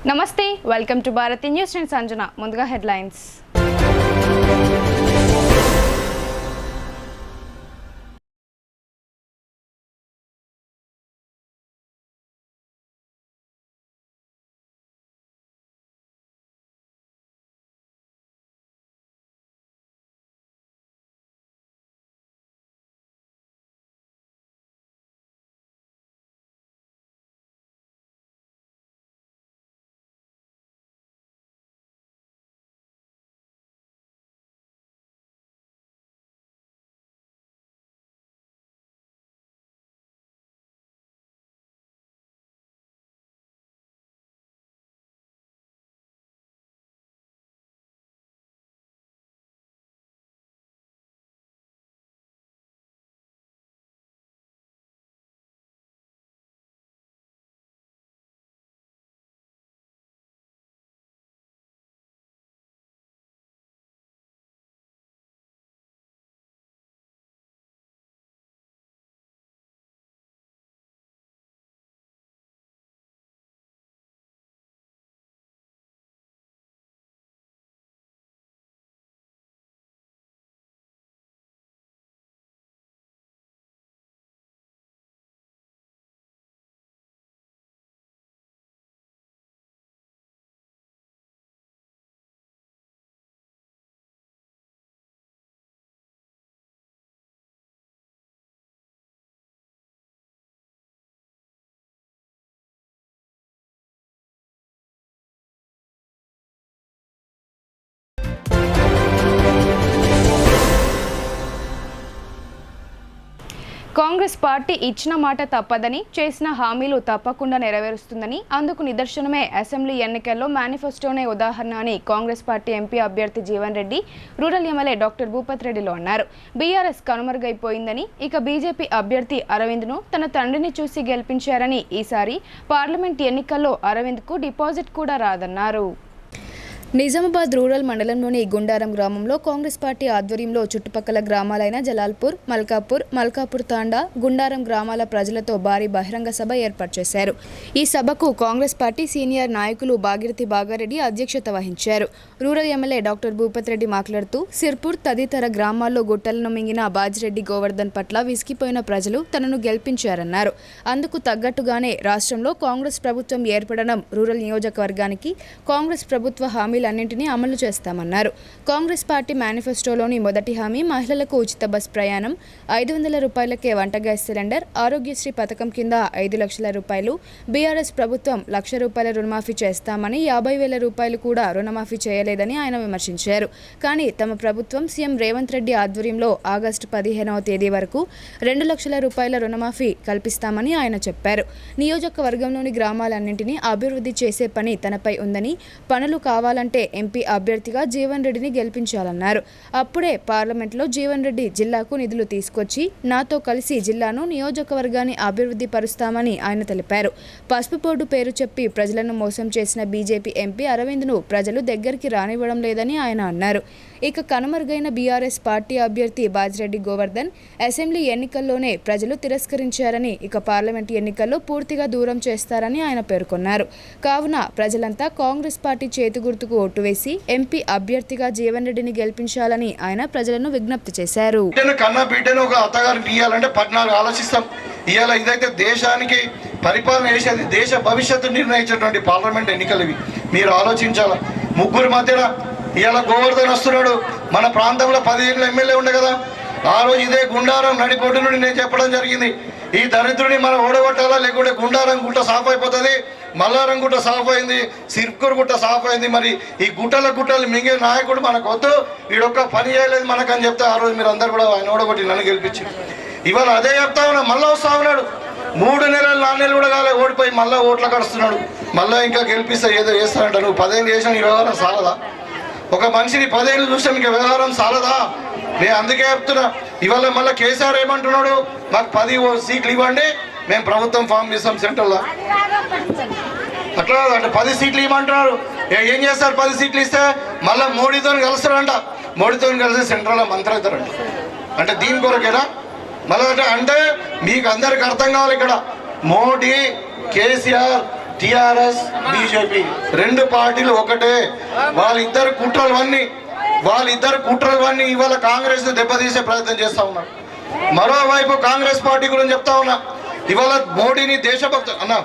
నమస్తే, welcome to Bharati news. నేను సంజన. ముందుగా హెడ్లైన్స్. కాంగ్రెస్ పార్టీ ఇచ్చిన మాట తప్పదని, చేసిన హామీలు తప్పకుండా నెరవేరుస్తుందని, అందుకు నిదర్శనమే అసెంబ్లీ ఎన్నికల్లో మేనిఫెస్టోనే ఉదాహరణ అని కాంగ్రెస్ పార్టీ ఎంపీ అభ్యర్థి Jeevan Reddy rural MLA doctor Bhupath రెడ్డిలో అన్నారు. బీఆర్ఎస్ కనుమరుగైపోయిందని, ఇక బీజేపీ అభ్యర్థి అరవింద్ను తన తండ్రిని చూసి గెలిపించారని, ఈసారి పార్లమెంట్ ఎన్నికల్లో అరవింద్కు డిపాజిట్ కూడా రాదన్నారు. నిజామాబాద్ రూరల్ మండలంలోని గుండారం గ్రామంలో కాంగ్రెస్ పార్టీ ఆధ్వర్యంలో చుట్టుపక్కల గ్రామాలైన జలాల్పూర్, మల్కాపూర్ తాండా, గుండారం గ్రామాల ప్రజలతో భారీ బహిరంగ సభ ఏర్పాటు చేశారు. ఈ సభకు కాంగ్రెస్ పార్టీ సీనియర్ నాయకులు భాగీరథి బాగారెడ్డి అధ్యక్షత వహించారు. Rural MLA doctor Bhupath Reddy మాట్లాడుతూ, సిర్పూర్ తదితర గ్రామాల్లో గుట్టలను మింగిన బాజిరెడ్డి గోవర్ధన్ పట్ల విసిగిపోయిన ప్రజలు తనను గెలిపించారన్నారు. అందుకు తగ్గట్టుగానే రాష్ట్రంలో కాంగ్రెస్ ప్రభుత్వం ఏర్పడడం, రూరల్ నియోజకవర్గానికి కాంగ్రెస్ ప్రభుత్వ హామీ అన్నింటినీ అమలు చేస్తామన్నారు. కాంగ్రెస్ పార్టీ మేనిఫెస్టోలోని మొదటి హామీ మహిళలకు ఉచిత బస్ ప్రయాణం, 500 రూపాయలకే వంట గ్యాస్ సిలిండర్, ఆరోగ్యశ్రీ పథకం కింద 5 లక్షల రూపాయలు, బీఆర్ఎస్ ప్రభుత్వం 1,00,000 రూపాయల రుణమాఫీ చేస్తామని 50,000 రూపాయలు కూడా రుణమాఫీ చేయలేదని ఆయన విమర్శించారు. కానీ తమ ప్రభుత్వం సీఎం రేవంత్ రెడ్డి ఆధ్వర్యంలో ఆగస్టు 15వ తేదీ వరకు 2 లక్షల రూపాయల రుణమాఫీ కల్పిస్తామని ఆయన చెప్పారు. నియోజకవర్గంలోని గ్రామాలన్నింటినీ అభివృద్ధి చేసే పని తనపై ఉందని, పనులు కావాలంటే ఎంపీ అభ్యర్థిగా జీవన్ రెడ్డిని గెలిపించాలన్నారు. అప్పుడే పార్లమెంట్లో జీవన్ రెడ్డి జిల్లాకు నిధులు తీసుకొచ్చి నాతో కలిసి జిల్లాను, నియోజకవర్గాన్ని అభివృద్ధి పరుస్తామని ఆయన తెలిపారు. పసుపు బోర్డు పేరు చెప్పి ప్రజలను మోసం చేసిన బీజేపీ ఎంపీ అరవింద్ను ప్రజలు దగ్గరికి రానివ్వడం లేదని ఆయన అన్నారు. ఇక కనుమరుగైన బీఆర్ఎస్ పార్టీ అభ్యర్థి బాజిరెడ్డి గోవర్ధన్ అసెంబ్లీ ఎన్నికల్లోనే ప్రజలు తిరస్కరించారని, ఇక పార్లమెంటు ఎన్నికల్లో పూర్తిగా దూరం చేస్తారని ఆయన పేర్కొన్నారు. కావున ప్రజలంతా కాంగ్రెస్ పార్టీ చేతి గుర్తుకు ఓటు వేసి ఎంపీ అభ్యర్థిగా జీవన్ రెడ్డిని గెలిపించాలని ఆయన ప్రజలను విజ్ఞప్తి చేశారు. కన్నా బిడ్డను ఒక అత్తగారికి ఇవ్వాలంటే 14 ఆలోచిస్తాం. ఇవాళ ఇదైతే దేశానికి పరిపాలన చేసేది, దేశ భవిష్యత్తు నిర్ణయించేటువంటి పార్లమెంట్ ఎన్నికలు ఇవి. మీరు ఆలోచించాలా. ముగ్గురు మధ్యన ఇవాళ గోవర్ధన్ వస్తున్నాడు. మన ప్రాంతంలో 10 ఎమ్మెల్యే ఉండే కదా, ఆ రోజు ఇదే గుండారం నడిపోటు నుండి నేను చెప్పడం జరిగింది, ఈ దరిద్రుని మనం ఓడగొట్టాలా, లేకుంటే గుండారం గుట్ట సాఫ్ అయిపోతుంది, మల్లారం గుట్ట సాఫ్ అయింది, సిర్పూర్ గుట్ట సాఫ్ అయింది, మరి ఈ గుట్టలు మింగే నాయకుడు మనకు వద్దు, వీడొక్క పని చేయలేదు మనకని చెప్తే ఆ రోజు మీరు అందరు కూడా ఆయన ఓడగొట్టి నన్ను గెలిపించి, ఇవాళ అదే చెప్తా ఉన్నా. మళ్ళీ వస్తా ఉన్నాడు. 3 నెలలు 4 నెలలు కూడా కాలే ఓడిపోయి మళ్ళీ ఓట్ల కడుస్తున్నాడు. మళ్ళీ ఇంకా గెలిపిస్తే ఏదో చేస్తానంట. నువ్వు 10 ఏళ్ళు చేసిన ఈ వ్యవహారం సాలదా? ఒక మనిషిని 10 ఏళ్ళు చూస్తే మీకు వ్యవహారం సాలదా? నేను అందుకే చెప్తున్నా. ఇవాళ మళ్ళీ కేసీఆర్ ఏమంటున్నాడు, మాకు 10 సీట్లు ఇవ్వండి, మేము ప్రభుత్వం ఫామ్ చేస్తాం సెంట్రల్లో. అట్లా అంటే 10 సీట్లు ఇవ్వమంటున్నారు. ఏం చేస్తారు? 10 సీట్లు ఇస్తే మళ్ళీ మోడీతో కలుస్తారంట. మోడీతో కలిసి సెంట్రల్లో మంత్రి అవుతారంట. అంటే దీని కొరకేనా? మళ్ళీ అంటే మీకు అందరికి అర్థం కావాలి, ఇక్కడ మోడీ, కేసీఆర్, టిఆర్ఎస్ బీజేపీ రెండు పార్టీలు ఒకటే. వాళ్ళిద్దరు కుట్రలవన్నీ ఇవాళ కాంగ్రెస్ దెబ్బతీసే ప్రయత్నం చేస్తా ఉన్నారు. మరోవైపు కాంగ్రెస్ పార్టీ గురించి చెప్తా ఉన్నా, ఇవాళ మోడీని దేశభక్త అన్న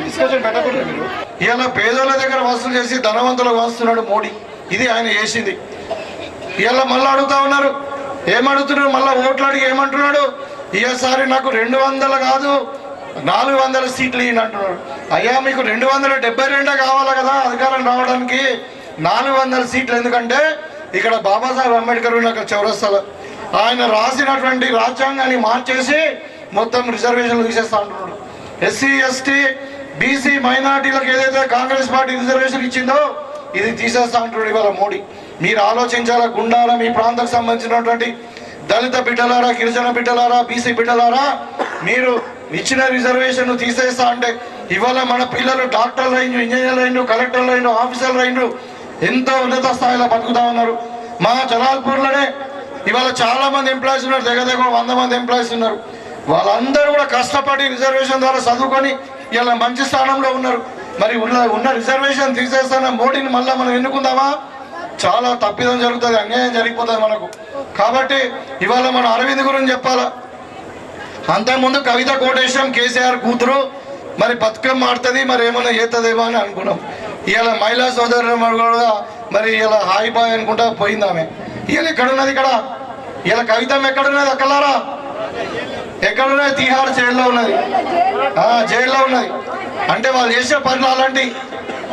డిస్కషన్ పెట్టకూడదు. మీరు ఇవాళ పేదోళ్ళ దగ్గర వసూలు చేసి ధనవంతులకు వస్తున్నాడు మోడీ. ఇది ఆయన చేసింది. ఇవాళ మళ్ళీ అడుగుతా ఉన్నారు, ఏమడుగుతున్నారు? మళ్ళీ ఓట్లు అడిగి ఏమంటున్నాడు? ఈసారి నాకు 200 కాదు 400 సీట్లు ఇయ్యండి అంటున్నాడు. అయ్యా మీకు 272 కావాలి కదా అధికారం రావడానికి. 400 సీట్లు ఎందుకంటే ఇక్కడ బాబాసాహెబ్ అంబేద్కర్ ఉన్న చౌరస్తాలో ఆయన రాసినటువంటి రాజ్యాంగాన్ని మార్చేసి మొత్తం రిజర్వేషన్లు తీసేస్తా అంటున్నాడు. ఎస్సీ ఎస్టీ బీసీ మైనార్టీలకు ఏదైతే కాంగ్రెస్ పార్టీ రిజర్వేషన్ ఇచ్చిందో ఇది తీసేస్తా అంటున్నాడు ఇవాళ మోడీ. మీరు ఆలోచించాలా. గుండాల మీ ప్రాంతానికి సంబంధించినటువంటి దళిత బిడ్డలారా, గిరిజన బిడ్డలారా, బీసీ బిడ్డలారా, మీరు ఇచ్చిన రిజర్వేషన్ తీసేస్తా అంటే ఇవాళ మన పిల్లలు డాక్టర్లు అయిన, ఇంజనీర్లు అయిన, కలెక్టర్లు అయిన, ఆఫీసర్లు అయిన ఎంతో ఉన్నత స్థాయిలో బతుకుతా ఉన్నారు. మా జలాల్పూర్లోనే ఇవాళ చాలా మంది ఎంప్లాయీస్ ఉన్నారు. దగ్గర 100 మంది ఎంప్లాయీస్ ఉన్నారు. వాళ్ళందరూ కూడా కష్టపడి రిజర్వేషన్ ద్వారా చదువుకొని ఇలా మంచి స్థానంలో ఉన్నారు. మరి ఉన్న రిజర్వేషన్ తీసేస్తాన మోడీని మళ్ళీ మనం ఎన్నుకుందామా? చాలా తప్పిదం జరుగుతుంది, అన్యాయం జరిగిపోతుంది మనకు. కాబట్టి ఇవాళ మన అరవింద్ గురించి చెప్పాలా. అంతకుముందు కవిత కోటేశ్వరం కేసీఆర్ కూతురు మరి బతుకమ్మ ఆడుతుంది, మరి ఏమైనా చేస్తుందేమో అని అనుకున్నాం. ఇవాళ మహిళా సోదరులు కూడా మరి ఇలా హాయ్ బాయ్ అనుకుంటా పోయింది ఆమె. ఇవాళ ఎక్కడున్నది? ఇక్కడ ఇలా కవితమ్మ ఎక్కడున్నది? అక్కలారా ఎక్కడున్నది? తిహార్ జైల్లో ఉన్నది. జైల్లో ఉన్నది అంటే వాళ్ళు చేసే పనులు అలాంటి.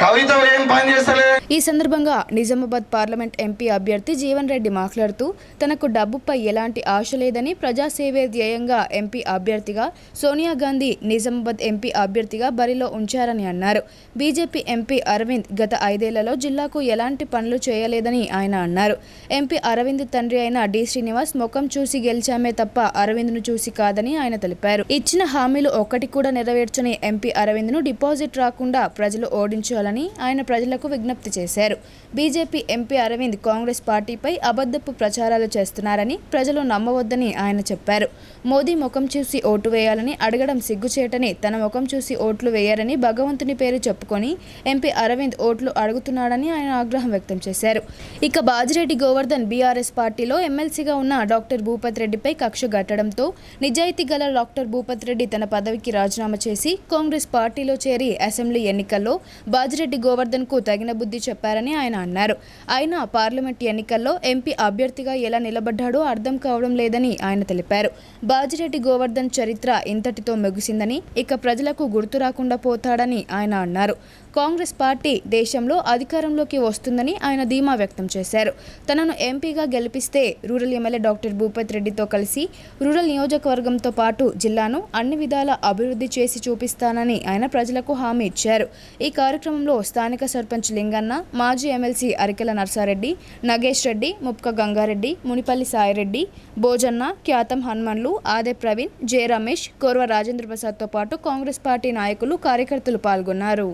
కవిత ఏం పని చేస్తలే. ఈ సందర్భంగా నిజామాబాద్ పార్లమెంట్ ఎంపీ అభ్యర్థి జీవన్ రెడ్డి మాట్లాడుతూ తనకు డబ్బుపై ఎలాంటి ఆశ లేదని, ప్రజాసేవే ధ్యేయంగా ఎంపీ అభ్యర్థిగా సోనియా గాంధీ నిజామాబాద్ ఎంపీ అభ్యర్థిగా బరిలో ఉంచారని అన్నారు. బీజేపీ ఎంపీ అరవింద్ గత 5 ఏళ్లలో జిల్లాకు ఎలాంటి పనులు చేయలేదని ఆయన అన్నారు. ఎంపీ అరవింద్ తండ్రి అయిన డి శ్రీనివాస్ ముఖం చూసి గెలిచామే తప్ప అరవింద్ను చూసి కాదని ఆయన తెలిపారు. ఇచ్చిన హామీలు ఒక్కటి కూడా నెరవేర్చని ఎంపీ అరవింద్ను డిపాజిట్ రాకుండా ప్రజలు ఓడించాలని ఆయన ప్రజలకు విజ్ఞప్తి చేశారు. బీజేపీ ఎంపీ అరవింద్ కాంగ్రెస్ పార్టీపై అబద్ధపు ప్రచారాలు చేస్తున్నారని ప్రజలు నమ్మవద్దని ఆయన చెప్పారు. మోదీ ముఖం చూసి ఓటు వేయాలని అడగడం సిగ్గుచేటని, తన ముఖం చూసి ఓట్లు వేయారని భగవంతుని పేరు చెప్పుకొని ఎంపీ అరవింద్ ఓట్లు అడుగుతున్నాడని ఆయన ఆగ్రహం వ్యక్తం చేశారు. ఇక బాజిరెడ్డి గోవర్ధన్ బీఆర్ఎస్ పార్టీలో ఎమ్మెల్సీగా ఉన్న డాక్టర్ భూపత్ రెడ్డిపై కక్ష గట్టడంతో నిజాయితీ గల డాక్టర్ భూపత్ రెడ్డి తన పదవికి రాజీనామా చేసి కాంగ్రెస్ పార్టీలో చేరి అసెంబ్లీ ఎన్నికల్లో బాజిరెడ్డి గోవర్ధన్ కు తగిన బుద్ధి చెప్పారని ఆయన అన్నారు. ఆయన పార్లమెంట్ ఎన్నికల్లో ఎంపీ అభ్యర్థిగా ఎలా నిలబడ్డాడో అర్థం కావడం లేదని ఆయన తెలిపారు. బాజిరెడ్డి గోవర్ధన్ చరిత్ర ఇంతటితో ముగిసిందని, ఇక ప్రజలకు గుర్తు రాకుండా పోతాడని ఆయన అన్నారు. కాంగ్రెస్ పార్టీ దేశంలో అధికారంలోకి వస్తుందని ఆయన ధీమా వ్యక్తం చేశారు. తనను ఎంపీగా గెలిపిస్తే రూరల్ ఎమ్మెల్యే డాక్టర్ భూపత్ రెడ్డితో కలిసి రూరల్ నియోజకవర్గంతో పాటు జిల్లాను అన్ని విధాల అభివృద్ధి చేసి చూపిస్తానని ఆయన ప్రజలకు హామీ ఇచ్చారు. ఈ కార్యక్రమంలో స్థానిక సర్పంచ్ లింగన్న, మాజీ ఎమ్మెల్సీ అరికెల నర్సారెడ్డి, నగేష్ రెడ్డి, ముప్క గంగారెడ్డి, మునిపల్లి సాయిరెడ్డి, భోజన్న, ఖ్యాతం హనుమన్లు, ఆదే ప్రవీణ్, జె రమేష్, కోర్వ రాజేంద్ర ప్రసాద్తో పాటు కాంగ్రెస్ పార్టీ నాయకులు, కార్యకర్తలు పాల్గొన్నారు.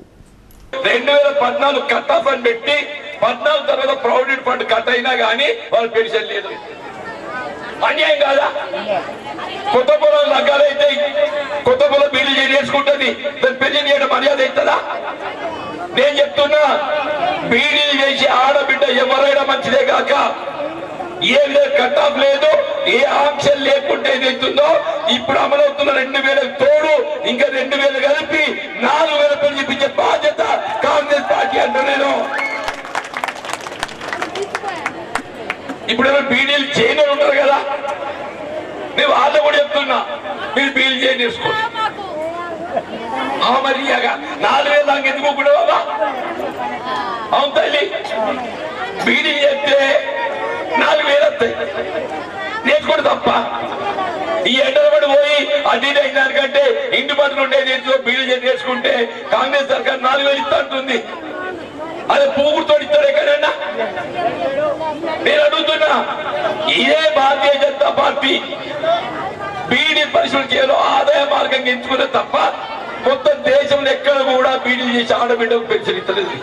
2014 కట్ ఆఫ్ అని పెట్టి 14 తర్వాత ప్రావిడెంట్ ఫండ్ కట్ అయినా కానీ వాళ్ళు పెన్షన్ లేదు. అన్యాయం కాదా? కొత్త పొలం లగ్గాలైతే కొత్త పొలం బీడీ చేసుకుంటుంది, దాన్ని పెన్షన్ చేయడం మర్యాద అవుతుందా? నేను చెప్తున్నా, బీడీ చేసి ఆడబిడ్డ ఎవరైనా మంచిదే కాక ఏ కట్ ఆఫ్ లేదు, ఏ ఆంక్షన్ లేకుంటే ఏదైతుందో ఇప్పుడు అమలవుతున్న 2000 తోడు ఇంకా 2000 కలిపి 4000 పెళ్లి చెప్పించే బాధ్యత కాంగ్రెస్ పార్టీ అంటే. నేను ఇప్పుడు బీడీలు చేయని ఉంటారు కదా, నేను వాళ్ళు కూడా చెప్తున్నా, మీరు బీడీలు చేయని చేసుకోండి. మరి 4000 దాకా ఎందుకు కూడా బాబా? అవును తల్లి, బీడీ చేస్తే 4000 వస్తాయి, నేర్చుకోండి తప్ప. ఈ ఎండల పడి పోయి అడ్డీ అయినాకంటే ఇంటి పట్టులు ఉండేది బీడీ నేర్చుకుంటే కాంగ్రెస్ సర్కార్ 4000 ఇస్తా అంటుంది. అదే పూగుడుతో ఇస్తారు ఎక్కడైనా? నేను అడుగుతున్నా, ఇదే భారతీయ జనతా పార్టీ బీడీ పరిశ్రమ చేయాలో ఆదాయ మార్గం ఎంచుకునే తప్ప మొత్తం దేశంలో ఎక్కడ కూడా బీడీలు చేసి ఆడబిడ్డకు పెన్షన్ ఇస్తలేదు.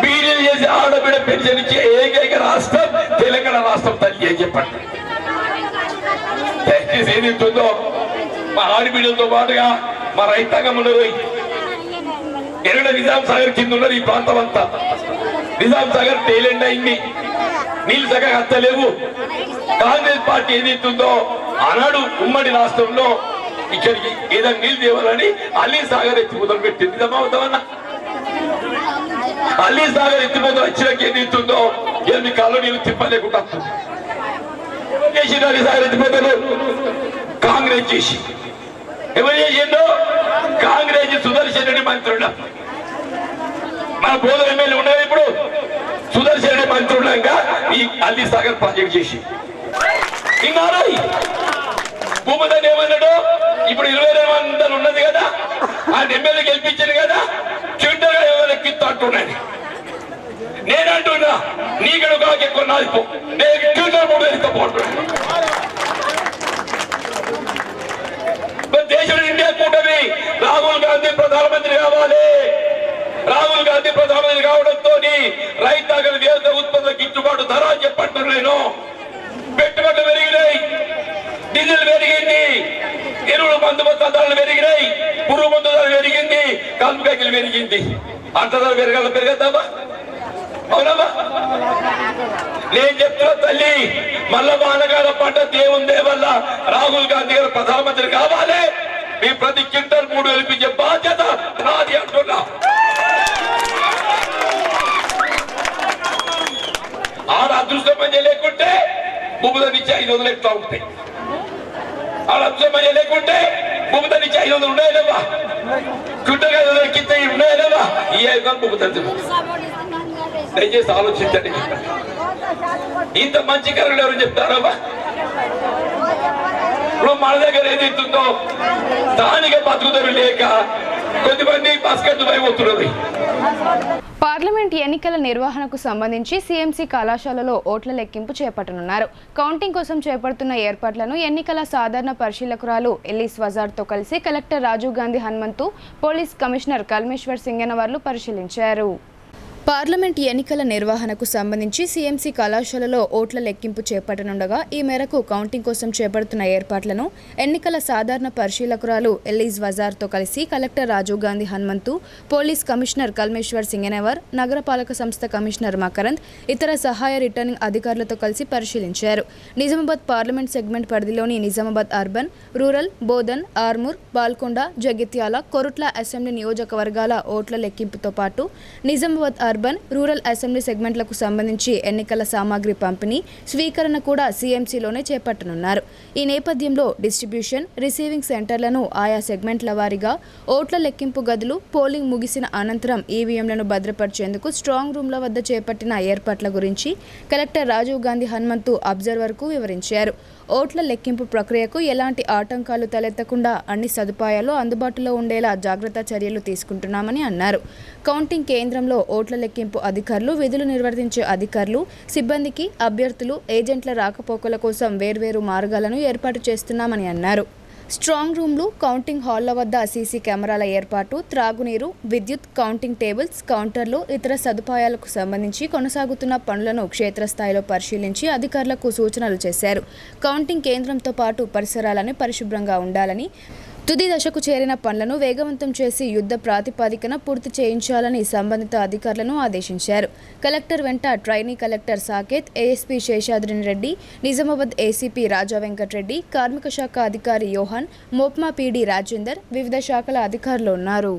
బీడీలు చేసి ఆడబిడ్డ పెన్షన్ ఇచ్చే ఏకైక రాష్ట్రం తెలంగాణ రాష్ట్రం. తల్లి ఏం చెప్పండి, దయచేసి ఏదైతుందో మా ఆడబిడ్డలతో పాటుగా మా రైతాంగం ఉన్నారు. ఎన్నడ నిజాం సాగర్ కింద ఉన్నారు ఈ ప్రాంతం అంతా. నిజాం సాగర్ టైలెండ్ అయింది, నీళ్ళు సగం అత్తలేవు. కాంగ్రెస్ పార్టీ ఏదైతుందో ఆనాడు ఉమ్మడి రాష్ట్రంలో ఇక్కడికి ఏదైనా నీళ్ళు తేవాలని అల్లీ సాగర్ ఎత్తిపోతలు పెట్టింది. నిజమవుతామన్నా అల్లీ సాగర్ ఎత్తిపోతలు వచ్చినాక ఏదైతుందో ఎనిమిది కాళ్ళు నీళ్ళు తిప్పలేకుండా చేసిండు. అల్లీ సాగర్ ఎత్తిపోతలు కాంగ్రెస్ చేసి ఎవరు చేసిండో కాంగ్రెస్ సుదర్శన్ రెడ్డి మంత్రుడు మన బోధన ఎమ్మెల్యే ఉండేది. ఇప్పుడు సుదర్శన్ రెడ్డి మంత్రుడుగా ఈ అల్లీ సాగర్ ప్రాజెక్ట్ చేసి ఇంకా భూపతిని ఏమన్నాడు, ఇప్పుడు 22 వందలు ఉన్నది కదా ఆ ఎమ్మెల్యే గెలిపించాను కదా చుట్టగా ఎవరు ఎక్కిస్తా అంటున్నాను. నేనంటున్నా నీకడు కాక ఎక్కువ నాదిపో, నేను ట్విట్టర్ 3 ఎక్కపోతున్నాను. దేశం ఇండియా కూటమి రాహుల్ గాంధీ ప్రధానమంత్రి కావాలి. రాహుల్ గాంధీ ప్రధానమంత్రి కావడంతో రైతాంగ వ్యవసాయ ఉత్పత్తులకు గిట్టుబాటు ధర చెప్పంటున్నాను. నేను పెట్టుబడులు పెరిగినాయి, డీజిల్ పెరిగింది, ఎరువులు మందు ధరలు పెరిగినాయి, పురుగు మందు ధర పెరిగింది, కలుపుకాయలు పెరిగింది. అంత ధర పెరగద్దామా? అవునమ్మా? నేను చెప్తున్నా తల్లి, మళ్ళా వానకాల పంట దేవుందే వల్ల రాహుల్ గాంధీ గారు ప్రధానమంత్రి కావాలి. మీ ప్రతి క్వింటల్ 3 వెలిపించే బాధ్యత నాది అంటున్నా. ఆడ అదృష్టం మంచి లేకుంటే భూమిద నుంచి 500 ఎట్లా ఉంటాయి. ఆడ అదృష్టం మంచి లేకుంటే భూమిద నుంచి 500 ఉన్నాయలేవా? క్వింటల్ 500 ఎక్కితే ఉన్నాయలేవా? ఈ 500 భూమిద దయచేసి ఆలోచించండి. ఇంత మంచి కరెంట్ ఎవరు చెప్తారమ్మా? ఇప్పుడు మన దగ్గర ఏదైతుందో దానిగా బతుకుదరు లేక కొద్దిమంది బస్కట్టు అయిపోతున్నది. పార్లమెంట్ ఎన్నికల నిర్వహణకు సంబంధించి సీఎంసీ కళాశాలలో ఓట్ల లెక్కింపు చేపట్టనున్నారు. కౌంటింగ్ కోసం చేపడుతున్న ఏర్పాట్లను ఎన్నికల సాధారణ పరిశీలకురాలు ఎల్లీస్ వజార్తో కలిసి collector Rajiv Gandhi Hanumanthu, police commissioner Kalmeshwar సింగనవర్లు పరిశీలించారు. పార్లమెంట్ ఎన్నికల నిర్వహణకు సంబంధించి సీఎంసీ కళాశాలలో ఓట్ల లెక్కింపు చేపట్టనుండగా ఈ మేరకు కౌంటింగ్ కోసం చేపడుతున్న ఏర్పాట్లను ఎన్నికల సాధారణ పరిశీలకురాలు ఎల్లీస్ వజార్తో కలిసి collector Rajiv Gandhi Hanumanthu, police commissioner Kalmeshwar Singanavar, నగరపాలక సంస్థ కమిషనర్ మకరంద్, ఇతర సహాయ రిటర్నింగ్ అధికారులతో కలిసి పరిశీలించారు. నిజామాబాద్ పార్లమెంట్ సెగ్మెంట్ పరిధిలోని Nizamabad urban, rural, Bodhan, Armoor, Balkonda, Jagtial, Korutla assembly నియోజకవర్గాల ఓట్ల లెక్కింపుతో పాటు నిజామాబాద్ అర్బన్, రూరల్ అసెంబ్లీ సెగ్మెంట్లకు సంబంధించి ఎన్నికల సామాగ్రి పంపిణీ, స్వీకరణ కూడా సీఎంసీలోనే చేపట్టనున్నారు. ఈ నేపథ్యంలో డిస్ట్రిబ్యూషన్, రిసీవింగ్ సెంటర్లను ఆయా సెగ్మెంట్ల వారీగా, ఓట్ల లెక్కింపు గదులు, పోలింగ్ ముగిసిన అనంతరం ఈవీఎంలను భద్రపరిచేందుకు స్ట్రాంగ్ రూమ్ల వద్ద చేపట్టిన ఏర్పాట్ల గురించి కలెక్టర్ రాజీవ్ గాంధీ హనుమంతు అబ్జర్వర్కు వివరించారు. ఓట్ల లెక్కింపు ప్రక్రియకు ఎలాంటి ఆటంకాలు తలెత్తకుండా అన్ని సదుపాయాలు అందుబాటులో ఉండేలా జాగ్రత్త చర్యలు తీసుకుంటున్నామని అన్నారు. కౌంటింగ్ కేంద్రంలో ఓట్ల లెక్కింపు అధికారులు, విధులు నిర్వర్తించే అధికారులు, సిబ్బందికి, అభ్యర్థులు, ఏజెంట్ల రాకపోకల కోసం వేర్వేరు మార్గాలను ఏర్పాటు చేస్తున్నామని అన్నారు. స్ట్రాంగ్ రూమ్లు, కౌంటింగ్ హాళ్ల వద్ద సీసీ కెమెరాల ఏర్పాటు, త్రాగునీరు, విద్యుత్, కౌంటింగ్ టేబుల్స్, కౌంటర్లు, ఇతర సదుపాయాలకు సంబంధించి కొనసాగుతున్న పనులను క్షేత్రస్థాయిలో పరిశీలించి అధికారులకు సూచనలు చేశారు. కౌంటింగ్ కేంద్రంతో పాటు పరిసరాలను పరిశుభ్రంగా ఉండాలని, తుది దశకు చేరిన పనులను వేగవంతం చేసి యుద్ధ ప్రాతిపదికన పూర్తి చేయించాలని సంబంధిత అధికారులను ఆదేశించారు. కలెక్టర్ వెంట trainee collector Saketh, ASP Seshadrini Reddy, Nizamabad ACP Raja Venkatareddy, కార్మిక శాఖ అధికారి యోహాన్, మోప్మా పీడీ రాజేందర్, వివిధ శాఖల అధికారులు ఉన్నారు.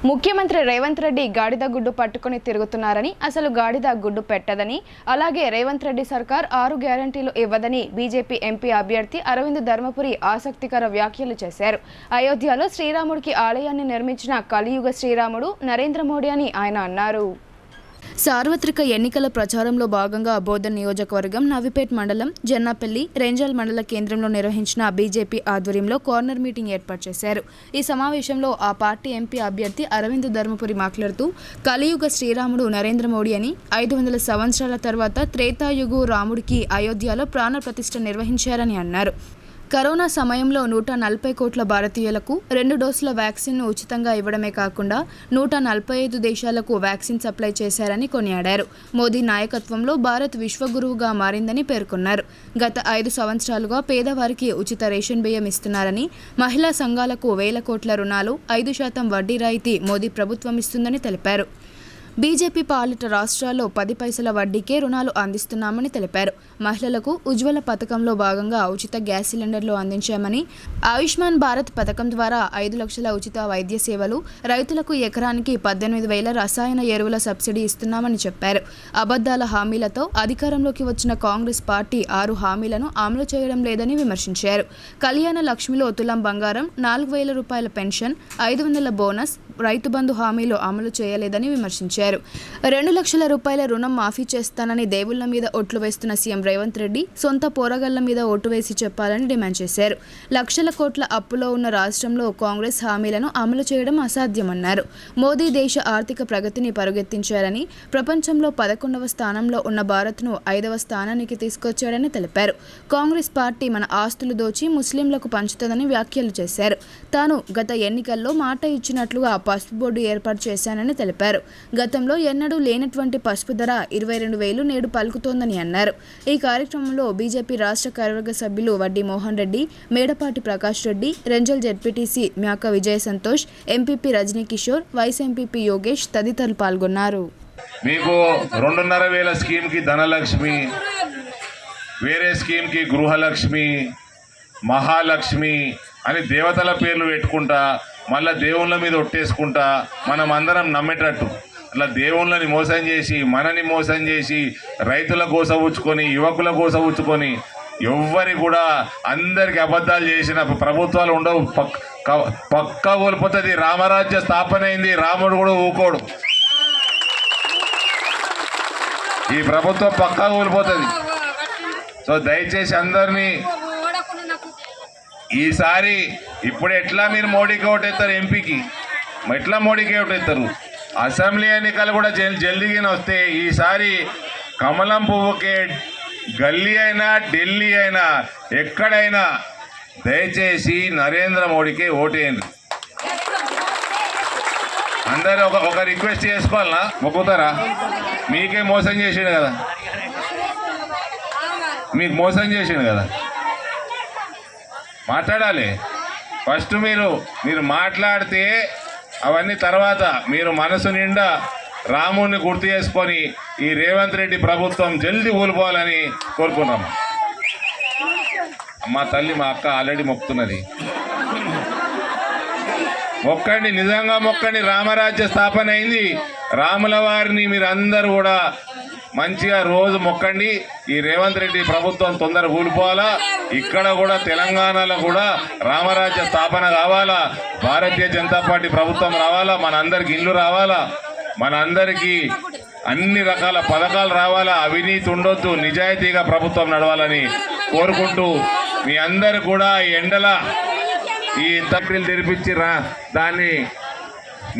ముఖ్యమంత్రి రేవంత్ రెడ్డి గాడిద గుడ్డు పట్టుకుని తిరుగుతున్నారని, అసలు గాడిద గుడ్డు పెట్టదని, అలాగే రేవంత్ రెడ్డి సర్కార్ 6 గ్యారంటీలు ఇవ్వదని బీజేపీ ఎంపీ అభ్యర్థి అరవింద్ ధర్మపురి ఆసక్తికర వ్యాఖ్యలు చేశారు. అయోధ్యలో శ్రీరాముడికి ఆలయాన్ని నిర్మించిన కలియుగ శ్రీరాముడు నరేంద్ర మోడీ అని ఆయన అన్నారు. సార్వత్రిక ఎన్నికల ప్రచారంలో భాగంగా బోధన్ నియోజకవర్గం నవిపేట్ మండలం జన్నాపల్లి రేంజల్ మండల కేంద్రంలో నిర్వహించిన బీజేపీ ఆధ్వర్యంలో కార్నర్ మీటింగ్ ఏర్పాటు చేశారు. ఈ సమావేశంలో ఆ పార్టీ ఎంపీ అభ్యర్థి అరవింద్ ధర్మపురి మాట్లాడుతూ కలియుగ శ్రీరాముడు నరేంద్ర మోడీ అని, 500 సంవత్సరాల తర్వాత త్రేతాయుగు రాముడికి అయోధ్యలో ప్రాణ ప్రతిష్ఠ నిర్వహించారని అన్నారు. కరోనా సమయంలో 140 కోట్ల భారతీయులకు 2 డోసుల వ్యాక్సిన్ను ఉచితంగా ఇవ్వడమే కాకుండా 145 దేశాలకు వ్యాక్సిన్ సప్లై చేశారని కొనియాడారు. మోదీ నాయకత్వంలో భారత్ విశ్వగురువుగా మారిందని పేర్కొన్నారు. గత 5 సంవత్సరాలుగా పేదవారికి ఉచిత రేషన్ బియ్యం ఇస్తున్నారని, మహిళా సంఘాలకు వేల కోట్ల రుణాలు 5% వడ్డీ రాయితీ మోదీ ప్రభుత్వం ఇస్తుందని తెలిపారు. బీజేపీ పాలిట రాష్ట్రాల్లో 10 పైసల వడ్డీకే రుణాలు అందిస్తున్నామని తెలిపారు. మహిళలకు ఉజ్వల పథకంలో భాగంగా ఉచిత గ్యాస్ సిలిండర్లు అందించామని, ఆయుష్మాన్ భారత్ పథకం ద్వారా 5 లక్షల ఉచిత వైద్య సేవలు, రైతులకు ఎకరానికి 18,000 రసాయన ఎరువుల సబ్సిడీ ఇస్తున్నామని చెప్పారు. అబద్ధాల హామీలతో అధికారంలోకి వచ్చిన కాంగ్రెస్ పార్టీ 6 హామీలను అమలు చేయడం లేదని విమర్శించారు. కళ్యాణ లక్ష్మిలో తులం బంగారం, 4,000 రూపాయల పెన్షన్, 500 బోనస్, రైతు బంధు హామీలు అమలు చేయలేదని విమర్శించారు. 2 లక్షల రూపాయల రుణం మాఫీ చేస్తానని దేవుళ్ల మీద ఓట్లు వేస్తున్న సీఎం రేవంత్ రెడ్డి సొంత పోరగళ్ల మీద ఓటు వేసి చెప్పాలని డిమాండ్ చేశారు. లక్షల కోట్ల అప్పులో ఉన్న రాష్ట్రంలో కాంగ్రెస్ హామీలను అమలు చేయడం అసాధ్యమన్నారు. మోదీ దేశ ఆర్థిక ప్రగతిని పరుగెత్తించారని, ప్రపంచంలో 11వ స్థానంలో ఉన్న భారత్ను 5వ స్థానానికి తీసుకొచ్చాడని తెలిపారు. కాంగ్రెస్ పార్టీ మన ఆస్తులు దోచి ముస్లింలకు పంచుతుందని వ్యాఖ్యలు చేశారు. తాను గత ఎన్నికల్లో మాట ఇచ్చినట్లుగా పసుపు బోర్డు ఏర్పాటు చేశానని తెలిపారు. గతంలో ఎన్నడూ లేనటువంటి పసుపు ధర 22,000 నేడు పలుకుతోందని అన్నారు. ఈ కార్యక్రమంలో బీజేపీ రాష్ట్ర కార్యవర్గ సభ్యులు Vaddi Mohan Reddy, Medapati Prakash Reddy, Renjal ZPTC Myaka Vijaya Santosh, MPP Rajani Kishore, vice MPP Yogesh తదితరులు పాల్గొన్నారు. మీకు 2,500 స్కీమ్కి ధనలక్ష్మి, వేరే స్కీమ్కి గృహలక్ష్మి, మహాలక్ష్మి అని దేవతల పేర్లు పెట్టుకుంటా మళ్ళీ దేవుళ్ళ మీద ఒట్టేసుకుంటా మనం అందరం నమ్మేటట్టు అట్లా దేవుళ్ళని మోసం చేసి, మనని మోసం చేసి, రైతుల కోసవుచ్చుకొని, యువకుల కోసవుచ్చుకొని, ఎవ్వరి కూడా అందరికి అబద్ధాలు చేసిన ప్రభుత్వాలు ఉండవు. పక్కా కోల్పోతుంది. రామరాజ్య స్థాపన అయింది. రాముడు కూడా ఊకోడు. ఈ ప్రభుత్వం పక్కా కోల్పోతుంది. సో దయచేసి అందరినీ ఈసారి ఇప్పుడు ఎట్లా మీరు మోడీకి ఓటేస్తారు, ఎంపీకి ఎట్లా మోడీకి ఓటేస్తారు, అసెంబ్లీ ఎన్నికలు కూడా జల్దీగానే వస్తే ఈసారి కమలం పువ్వుకే గల్లీ అయినా ఢిల్లీ అయినా ఎక్కడైనా దయచేసి నరేంద్ర మోడీకి ఓటేయండి. అందరూ ఒక రిక్వెస్ట్ చేసుకోవాలనా? మొక్కుతారా? మీకే మోసం చేసిండు కదా, మీకు మోసం చేసిండు కదా, మాట్లాడాలి. ఫస్ట్ మీరు మాట్లాడితే అవన్నీ తర్వాత మీరు మనసు నిండా రాముడిని గుర్తు చేసుకొని ఈ రేవంత్ రెడ్డి ప్రభుత్వం జల్దీ ఊలిపోవాలని కోరుకున్నాం. మా తల్లి మా అక్క ఆల్రెడీ మొక్కుతున్నది. మొక్కండి, నిజంగా మొక్కండి. రామరాజ్య స్థాపన అయింది. రాముల వారిని మీరు అందరూ కూడా మంచిగా రోజు మొక్కండి. ఈ రేవంత్ రెడ్డి ప్రభుత్వం తొందరగా కూలిపోవాలా. ఇక్కడ కూడా తెలంగాణలో కూడా రామరాజ్య స్థాపన కావాలా. భారతీయ జనతా పార్టీ ప్రభుత్వం రావాలా. మన అందరికి ఇల్లు రావాలా. మన అందరికీ అన్ని రకాల పథకాలు రావాలా. అవినీతి ఉండొద్దు. నిజాయితీగా ప్రభుత్వం నడవాలని కోరుకుంటూ మీ అందరు కూడా ఎండల ఈ తక్కువలు తెరిపించి దాన్ని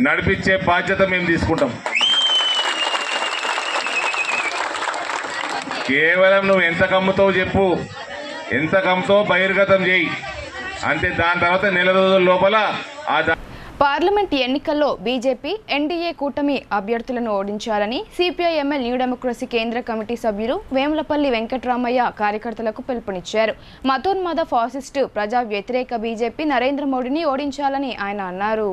నడిపించే బాధ్యత మేము తీసుకుంటాం. కేవలం నువ్వు ఎంత కమ్ముతావు చెప్పు, ఎంత కమ్ముతావు బహిర్గతం చేయి అంతే. దాని తర్వాత నెల రోజుల లోపల పార్లమెంట్ ఎన్నికల్లో బీజేపీ ఎన్డీఏ కూటమి అభ్యర్థులను ఓడించాలని సిపిఐ-ఎంఎల్ న్యూ డెమోక్రసీ కేంద్ర కమిటీ సభ్యులు వేములపల్లి వెంకట్రామయ్య కార్యకర్తలకు పిలుపునిచ్చారు. మతోన్మాద ఫాసిస్టు ప్రజా వ్యతిరేక బీజేపీ నరేంద్ర మోడీని ఓడించాలని ఆయన అన్నారు.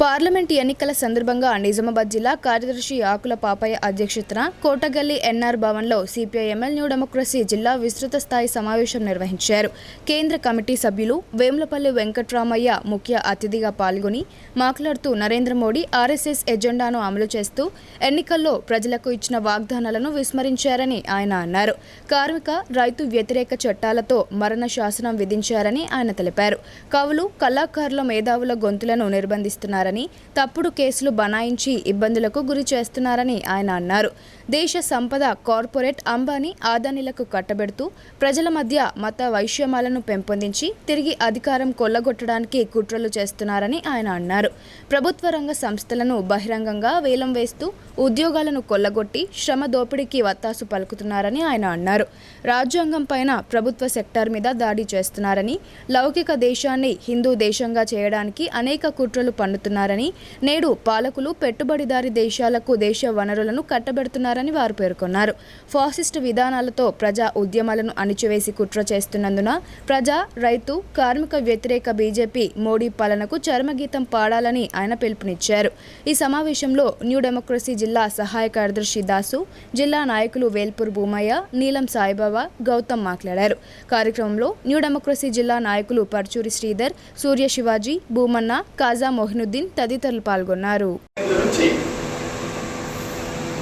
పార్లమెంట్ ఎన్నికల సందర్భంగా నిజామాబాద్ జిల్లా కార్యదర్శి ఆకుల పాపయ్య అధ్యక్షతన కోటగల్లి ఎన్ఆర్ భవన్లో సిపిఐ-ఎంఎల్ న్యూ డెమోక్రసీ జిల్లా విస్తృత స్థాయి సమావేశం నిర్వహించారు. కేంద్ర కమిటీ సభ్యులు వేములపల్లి వెంకట్రామయ్య ముఖ్య అతిథిగా పాల్గొని మాట్లాడుతూ నరేంద్ర మోడీ ఆర్ఎస్ఎస్ ఎజెండాను అమలు చేస్తూ ఎన్నికల్లో ప్రజలకు ఇచ్చిన వాగ్దానాలను విస్మరించారని ఆయన అన్నారు. కార్మిక రైతు వ్యతిరేక చట్టాలతో మరణ శాసనం విధించారని ఆయన తెలిపారు. కవులు కళాకారుల మేధావుల గొంతులను నిర్బంధిస్తున్నారు. చేస్తున్నారని, తప్పుడు కేసులు బనాయించి ఇబ్బందులకు గురి చేస్తున్నారని ఆయన అన్నారు. దేశ సంపద కార్పొరేట్ అంబానీ, అదానీలకు కట్టబెడుతూ ప్రజల మధ్య మత వైషమ్యాలను పెంపొందించి తిరిగి అధికారం కొల్లగొట్టడానికి కుట్రలు చేస్తున్నారని ఆయన అన్నారు. ప్రభుత్వ రంగ సంస్థలను బహిరంగంగా వేలం వేస్తూ ఉద్యోగాలను కొల్లగొట్టి శ్రమ దోపిడీకి వత్తాసు పలుకుతున్నారని ఆయన అన్నారు. రాజ్యాంగం పైన ప్రభుత్వ సెక్టార్ మీద దాడి చేస్తున్నారని, లౌకిక దేశాన్ని హిందూ దేశంగా చేయడానికి అనేక కుట్రలు పన్నుతున్నారని, నేడు పాలకులు పెట్టుబడిదారీ దేశాలకు దేశ వనరులను కట్టబెడుతున్నారని వారు పేర్కొన్నారు. ఫాసిస్టు విధానాలతో ప్రజా ఉద్యమాలను అణిచివేసి కుట్ర చేస్తున్నందున ప్రజా, రైతు, కార్మిక వ్యతిరేక బీజేపీ మోడీ పాలనకు చరమగీతం పాడాలని ఆయన పిలుపునిచ్చారు. ఈ సమావేశంలో న్యూ డెమోక్రసీ జిల్లా సహాయ కార్యదర్శి దాసు, జిల్లా నాయకులు వేల్పూర్ భూమయ్య, నీలం సాయిబాబా, గౌతమ్ మాట్లాడారు. కార్యక్రమంలో న్యూ డెమోక్రసీ జిల్లా నాయకులు పర్చూరి శ్రీధర్, సూర్య శివాజీ, భూమన్న, కాజా మొహినుద్దీన్ తదితరులు పాల్గొన్నారు.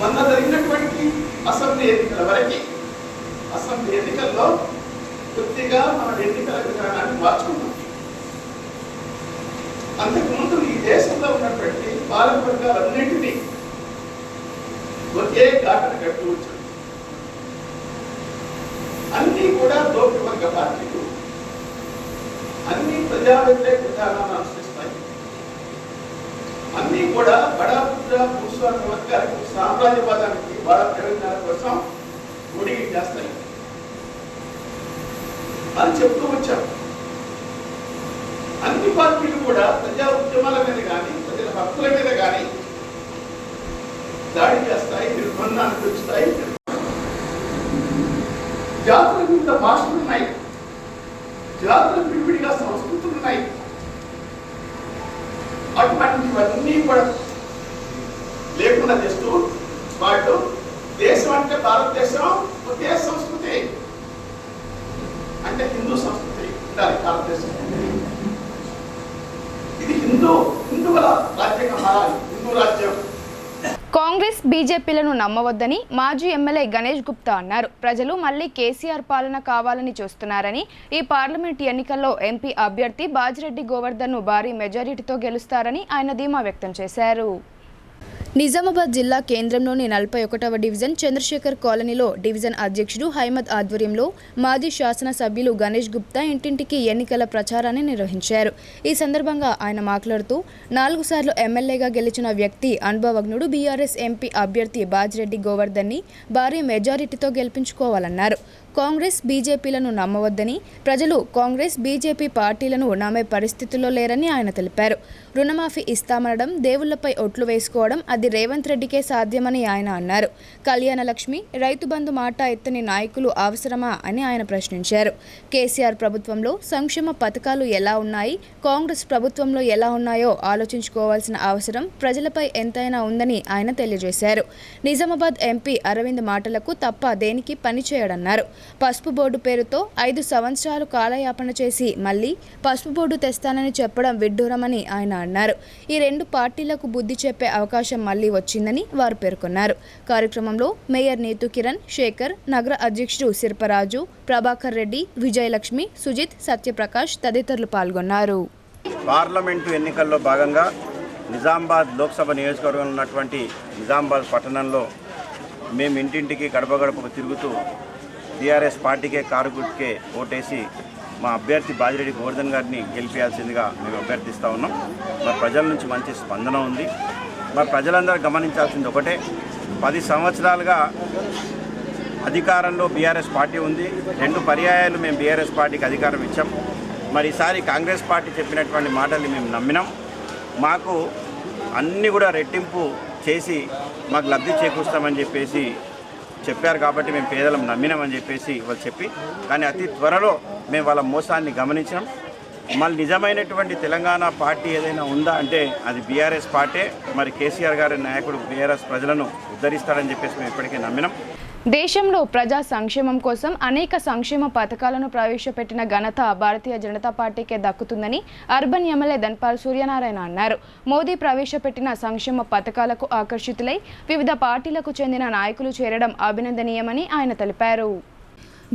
మొన్న జరిగినటువంటి అసెంబ్లీ ఎన్నికల్లో కొద్దిగా మన ఎన్నికల విధానాన్ని మార్చుకున్నాం. అంతకుముందు ఈ దేశంలో ఉన్నటువంటి పాలక వర్గాలన్నింటినీ ఒకే ఘాటన కట్టు వచ్చాడు. అన్ని కూడా దోపిడీ వర్గ పార్టీలు, అన్ని ప్రజా వ్యతిరేక విధానాలను అనుసరిస్తాయి. అన్ని కూడా బడా భూస్వామ్య వర్గాలకు, సామ్రాజ్యవాదానికి, వాళ్ళ ప్రయోజనాల కోసం ముడిగి చేస్తాయి అని చెప్తూ వచ్చాం. అన్ని పార్టీలు కూడా ప్రజా ఉద్యమాల మీద కానీ, ప్రజల హక్కుల మీద కానీ దాడి చేస్తాయి, నిర్బంధాన్ని పెంచుతాయి. జాతుల మీద భాషలు ఉన్నాయి, జాతుల విడివిడిగా సంస్కృతులు ఉన్నాయి. అటువంటివన్నీ కూడా లేకుండా చేస్తూ వాళ్ళు దేశం అంటే భారతదేశం ఒకే సంస్కృతి, అంటే హిందూ సంస్కృతి ఉండాలి భారతదేశం. ఇది హిందువుల రాజ్యంగా మారాలి, హిందూ రాజ్యం. కాంగ్రెస్, బీజేపీలను నమ్మవద్దని మాజీ ఎమ్మెల్యే గణేష్ గుప్తా అన్నారు. ప్రజలు మళ్లీ కేసీఆర్ పాలన కావాలని చూస్తున్నారని, ఈ పార్లమెంట్ ఎన్నికల్లో ఎంపీ అభ్యర్థి బాజిరెడ్డి గోవర్ధన్ను భారీ మెజారిటీతో గెలుస్తారని ఆయన ధీమా వ్యక్తం చేశారు. నిజామాబాద్ జిల్లా కేంద్రంలోని 41వ డివిజన్ చంద్రశేఖర్ కాలనీలో డివిజన్ అధ్యక్షుడు హైమద్ ఆధ్వర్యంలో మాజీ శాసనసభ్యులు గణేష్ గుప్తా ఇంటింటికి ఎన్నికల ప్రచారాన్ని నిర్వహించారు. ఈ సందర్భంగా ఆయన మాట్లాడుతూ 4 సార్లు ఎమ్మెల్యేగా గెలిచిన వ్యక్తి, అనుభవజ్ఞుడు బీఆర్ఎస్ ఎంపీ అభ్యర్థి బాజిరెడ్డి గోవర్ధన్ని భారీ మెజారిటీతో గెలిపించుకోవాలన్నారు. కాంగ్రెస్, బీజేపీలను నమ్మవద్దని, ప్రజలు కాంగ్రెస్, బీజేపీ పార్టీలను నమ్మే పరిస్థితుల్లో లేరని ఆయన తెలిపారు. రుణమాఫీ ఇస్తామనడం, దేవుళ్లపై ఒట్లు వేసుకోవడం అది రేవంత్ రెడ్డికే సాధ్యమని ఆయన అన్నారు. కళ్యాణ లక్ష్మి, రైతు బంధు మాట ఎత్తని నాయకులు అవసరమా అని ఆయన ప్రశ్నించారు. కేసీఆర్ ప్రభుత్వంలో సంక్షేమ పథకాలు ఎలా ఉన్నాయి, కాంగ్రెస్ ప్రభుత్వంలో ఎలా ఉన్నాయో ఆలోచించుకోవాల్సిన అవసరం ప్రజలపై ఎంతైనా ఉందని ఆయన తెలియజేశారు. నిజామాబాద్ ఎంపీ అరవింద్ మాటలకు తప్ప దేనికి పనిచేయడన్నారు. పసుపు బోర్డు పేరుతో 5 సంవత్సరాలు కాలయాపన చేసి మళ్లీ పసుపు బోర్డు తెస్తానని చెప్పడం విడ్డూరమని ఆయన అన్నారు. ఈ 2 పార్టీలకు బుద్ధి చెప్పే అవకాశం మళ్లీ వచ్చిందని వారు పేర్కొన్నారు. కార్యక్రమంలో మేయర్ నీతు కిరణ్, శేఖర్, నగర అధ్యక్షుడు సిర్పరాజు, ప్రభాకర్ రెడ్డి, విజయలక్ష్మి, సుజిత్, సత్యప్రకాష్ తదితరులు పాల్గొన్నారు. పార్లమెంటు ఎన్నికల్లో భాగంగా నిజామాబాద్ లోక్సభ నియోజకవర్గంలో ఉన్నటువంటి నిజామాబాద్ పట్టణంలో మేము ఇంటింటికి గడప గడపకు తిరుగుతూ టీఆర్ఎస్ పార్టీకే, కారు గుర్తుకే ఓటేసి మా అభ్యర్థి బాజిరెడ్డి గోవర్ధన్ గారిని గెలిపించాల్సిందిగా మేము అభ్యర్థిస్తూ ఉన్నాం. మరి ప్రజల నుంచి మంచి స్పందన ఉంది. మరి ప్రజలందరూ గమనించాల్సింది ఒకటే, 10 సంవత్సరాలుగా అధికారంలో బీఆర్ఎస్ పార్టీ ఉంది. 2 పర్యాయాలు మేము బీఆర్ఎస్ పార్టీకి అధికారం ఇచ్చాం. మరి ఈసారి కాంగ్రెస్ పార్టీ చెప్పినటువంటి మాటల్ని మేము నమ్మినాం. మాకు అన్నీ కూడా రెట్టింపు చేసి మాకు లబ్ధి చేకూరుస్తామని చెప్పేసి చెప్పారు. కాబట్టి మేము పేదలం నమ్మినామని చెప్పేసి వాళ్ళు చెప్పి, కానీ అతి త్వరలో మేము వాళ్ళ మోసాన్ని గమనించినాం. మళ్ళీ నిజమైనటువంటి తెలంగాణ పార్టీ ఏదైనా ఉందా అంటే అది బీఆర్ఎస్ పార్టీ. మరి కేసీఆర్ గారి నాయకుడు బీఆర్ఎస్ ప్రజలను ఉద్ధరిస్తాడని చెప్పేసి మేము ఇప్పటికే నమ్మినాం. దేశంలో ప్రజా సంక్షేమం కోసం అనేక సంక్షేమ పథకాలను ప్రవేశపెట్టిన ఘనత భారతీయ జనతా పార్టీకే దక్కుతుందని అర్బన్ ఎమ్మెల్యే ధన్పాల్ సూర్యనారాయణ అన్నారు. మోదీ ప్రవేశపెట్టిన సంక్షేమ పథకాలకు ఆకర్షితులై వివిధ పార్టీలకు చెందిన నాయకులు చేరడం అభినందనీయమని ఆయన తెలిపారు.